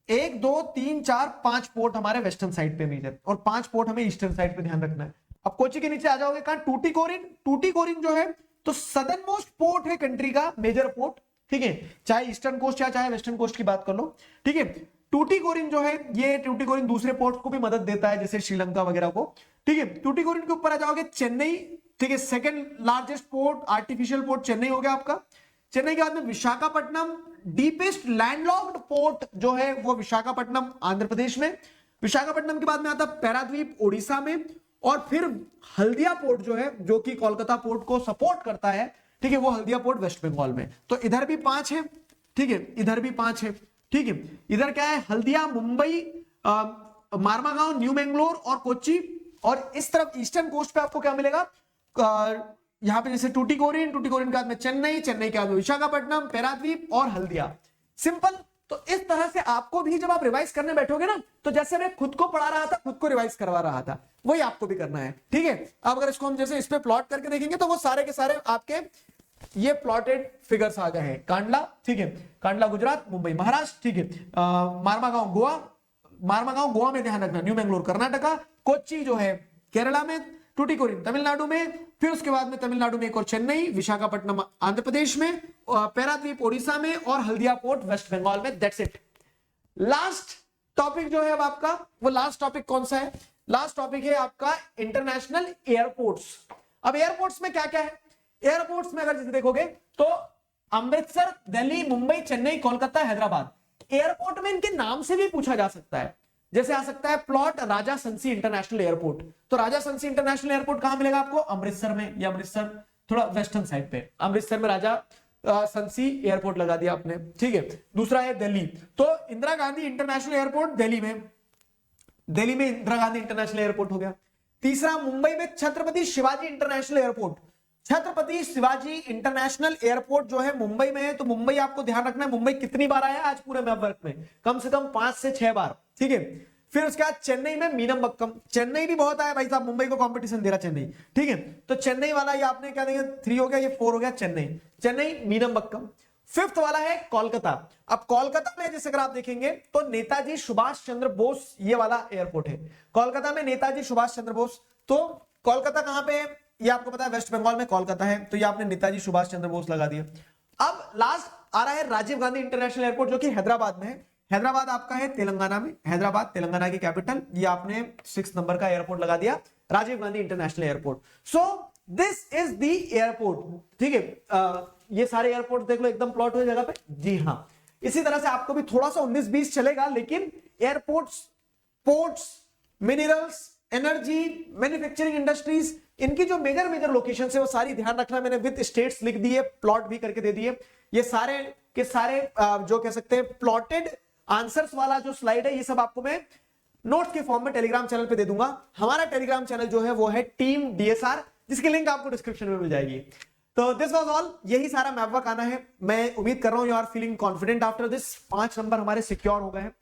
1 2 3 4 5 पोर्ट हमारे वेस्टर्न साइड पे मेजर, और 5 पोर्ट हमें ईस्टर्न साइड पे ध्यान रखना है। अब कोची के नीचे आ जाओगे कहां, टूटीकोरिन। टूटीकोरिन जो है तो सदर्न मोस्ट पोर्ट है कंट्री का, मेजर पोर्ट, ठीक है, चाहे ईस्टर्न कोस्ट या चाहे वेस्टर्न कोस्ट की बात कर लो, ठीक है। टूटीकोरिन जो है, ये टूटीकोरिन दूसरे पोर्ट को भी मदद देता है, जैसे श्रीलंका वगैरह को, ठीक है। टूटीकोरिन के ऊपर आ जाओगे चेन्नई, ठीक है, second largest port, artificial port Chennai हो गया आपका। चेन्नई के बाद में विशाखापट्टनम, डीपेस्ट लैंडलॉक्ड पोर्ट जो है वो विशाखापट्टनम आंध्र प्रदेश में। विशाखापट्टनम के बाद में आता पैराद्वीप ओडिशा में, और फिर हल्दिया पोर्ट जो है, जो कि कोलकाता पोर्ट को सपोर्ट करता है, ठीक है, वो हल्दिया पोर्ट वेस्ट बंगाल में। तो इधर भी 5 है, ठीक है, इधर भी 5 है, ठीक है। इधर क्या है, हल्दिया, मुंबई, मारमागांव, न्यू मैंगलोर और कोच्चि। और इस तरफ ईस्टर्न कोस्ट पे आपको क्या मिलेगा, यहां पे जैसे टूटीकोरिन, टूटीकोरिन के बाद में चेन्नई, चेन्नई के बाद में विशाखापट्टनम, पैराद्वीप और हल्दिया। सिंपल। तो इस तरह से आपको भी जब आप रिवाइज करने बैठोगे ना, तो जैसे मैं खुद को पढ़ा रहा था, खुद को रिवाइज करवा रहा था, वही आपको भी करना है, ठीक है। अब अगर इसको हम जैसे इस पे प्लॉट करके देखेंगे तो वो सारे के सारे आपके ये प्लॉटेड फिगर्स आ गए हैं। कांडला, ठीक है, कांडला गुजरात, मुंबई महाराष्ट्र, ठीक है, मारमागांव गोवा, मारमागांव गोवा में ध्यान रखना, न्यू मैंगलोर कर्नाटका, कोच्चि जो है केरला में, टूटीकोरिन तमिलनाडु में, फिर उसके बाद में तमिलनाडु में एक और चेन्नई, विशाखापट्टनम आंध्र प्रदेश में, पैराद्वीप ओडिशा में, और हल्दिया पोर्ट वेस्ट बंगाल में। That's it. लास्ट टॉपिक जो है अब आपका, वो लास्ट टॉपिक कौन सा है, लास्ट टॉपिक है आपका इंटरनेशनल एयरपोर्ट्स। अब एयरपोर्ट्स में क्या क्या है, एयरपोर्ट्स में अगर जैसे देखोगे तो अमृतसर, दिल्ली, मुंबई, चेन्नई, कोलकाता, हैदराबाद। एयरपोर्ट में इनके नाम से भी पूछा जा सकता है, जैसे आ सकता है प्लॉट राजा संसी इंटरनेशनल एयरपोर्ट। तो राजा संसी इंटरनेशनल एयरपोर्ट कहां मिलेगा आपको, अमृतसर में, या अमृतसर थोड़ा वेस्टर्न साइड पे, अमृतसर में राजा संसी एयरपोर्ट लगा दिया आपने, ठीक है। दूसरा है दिल्ली, तो इंदिरा गांधी इंटरनेशनल एयरपोर्ट दिल्ली में, दिल्ली में इंदिरा गांधी इंटरनेशनल एयरपोर्ट हो गया। तीसरा मुंबई में Chhatrapati Shivaji international airport, Chhatrapati Shivaji international airport जो है मुंबई में है। तो मुंबई आपको ध्यान रखना है, मुंबई कितनी बार आया आज पूरे मैप वर्क में, कम से कम 5 से 6 बार, ठीक है। फिर उसके बाद चेन्नई में मीनमबक्कम, चेन्नई भी बहुत आया भाई साहब, मुंबई को कंपटीशन दे रहा चेन्नई, ठीक है। तो चेन्नई वाला ये आपने क्या देंगे, 3 हो गया, ये 4 हो गया, चेन्नई, चेन्नई मीनमबक्कम। 5th वाला है कोलकाता। अब कोलकाता में जैसे अगर आप देखेंगे तो नेताजी सुभाष चंद्र बोस, ये वाला एयरपोर्ट है कोलकाता में, नेताजी सुभाष चंद्र बोस। तो कोलकाता कहां पे है, ये आपको पता है वेस्ट बंगाल में कोलकाता है, तो ये आपने नेताजी सुभाष चंद्र बोस लगा दिया। अब लास्ट आ रहा है राजीव गांधी इंटरनेशनल एयरपोर्ट, जो कि हैदराबाद में है। हैदराबाद आपका है तेलंगाना में, हैदराबाद तेलंगाना की कैपिटल, ये आपने 6 नंबर का एयरपोर्ट लगा दिया, Rajiv Gandhi international airport. So this is the airport, ठीक है। ये सारे एयरपोर्ट देख लो एकदम प्लॉट हुए जगह पे, जी हाँ। इसी तरह से आपको भी थोड़ा सा 19-20 चलेगा, लेकिन airports, ports, minerals, energy, manufacturing industries, इनकी जो मेजर मेजर लोकेशन है वो सारी ध्यान रखना। मैंने विद स्टेट्स लिख दिए, प्लॉट भी करके दे दिए। ये सारे के सारे जो कह सकते हैं प्लॉटेड आंसर्स वाला जो स्लाइड है, ये सब आपको मैं नोट्स के फॉर्म में टेलीग्राम चैनल पे दे दूंगा। हमारा टेलीग्राम चैनल जो है वो है टीम डीएसआर, जिसकी लिंक आपको डिस्क्रिप्शन में मिल जाएगी। तो दिस वाज ऑल, यही सारा मैप वर्क आना है। मैं उम्मीद कर रहा हूं you are feeling confident after this. 5 number हमारे सिक्योर हो गए हैं।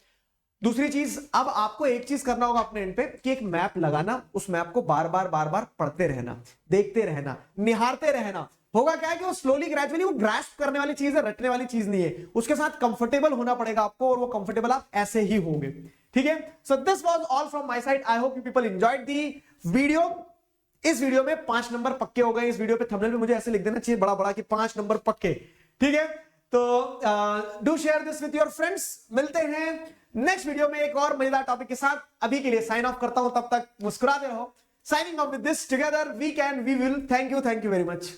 दूसरी चीज, अब आपको एक चीज करना होगा अपने एंड पे कि एक मैप लगाना, उस मैप को बार बार पढ़ते रहना, देखते रहना, निहारते रहना। होगा क्या है कि वो स्लोली ग्रेजुअली वो ग्रास्प करने वाली चीज है, रटने वाली चीज नहीं है। उसके साथ कंफर्टेबल होना पड़ेगा आपको, और वो कंफर्टेबल आप ऐसे ही होंगे, ठीक है। So this was all from my side. I hope you people enjoyed the video. इस वीडियो में 5 नंबर पक्के हो गए। इस वीडियो पे थंबनेल पे मुझे ऐसे लिख देना चाहिए बड़ा बड़ा कि 5 नंबर पक्के, ठीक है। तो do share this with your friends. मिलते हैं नेक्स्ट वीडियो में एक और मजेदार टॉपिक के साथ। अभी के लिए साइन ऑफ करता हूं, तब तक मुस्कुराते रहो। Signing off with this, together we can, we will. Thank you very much.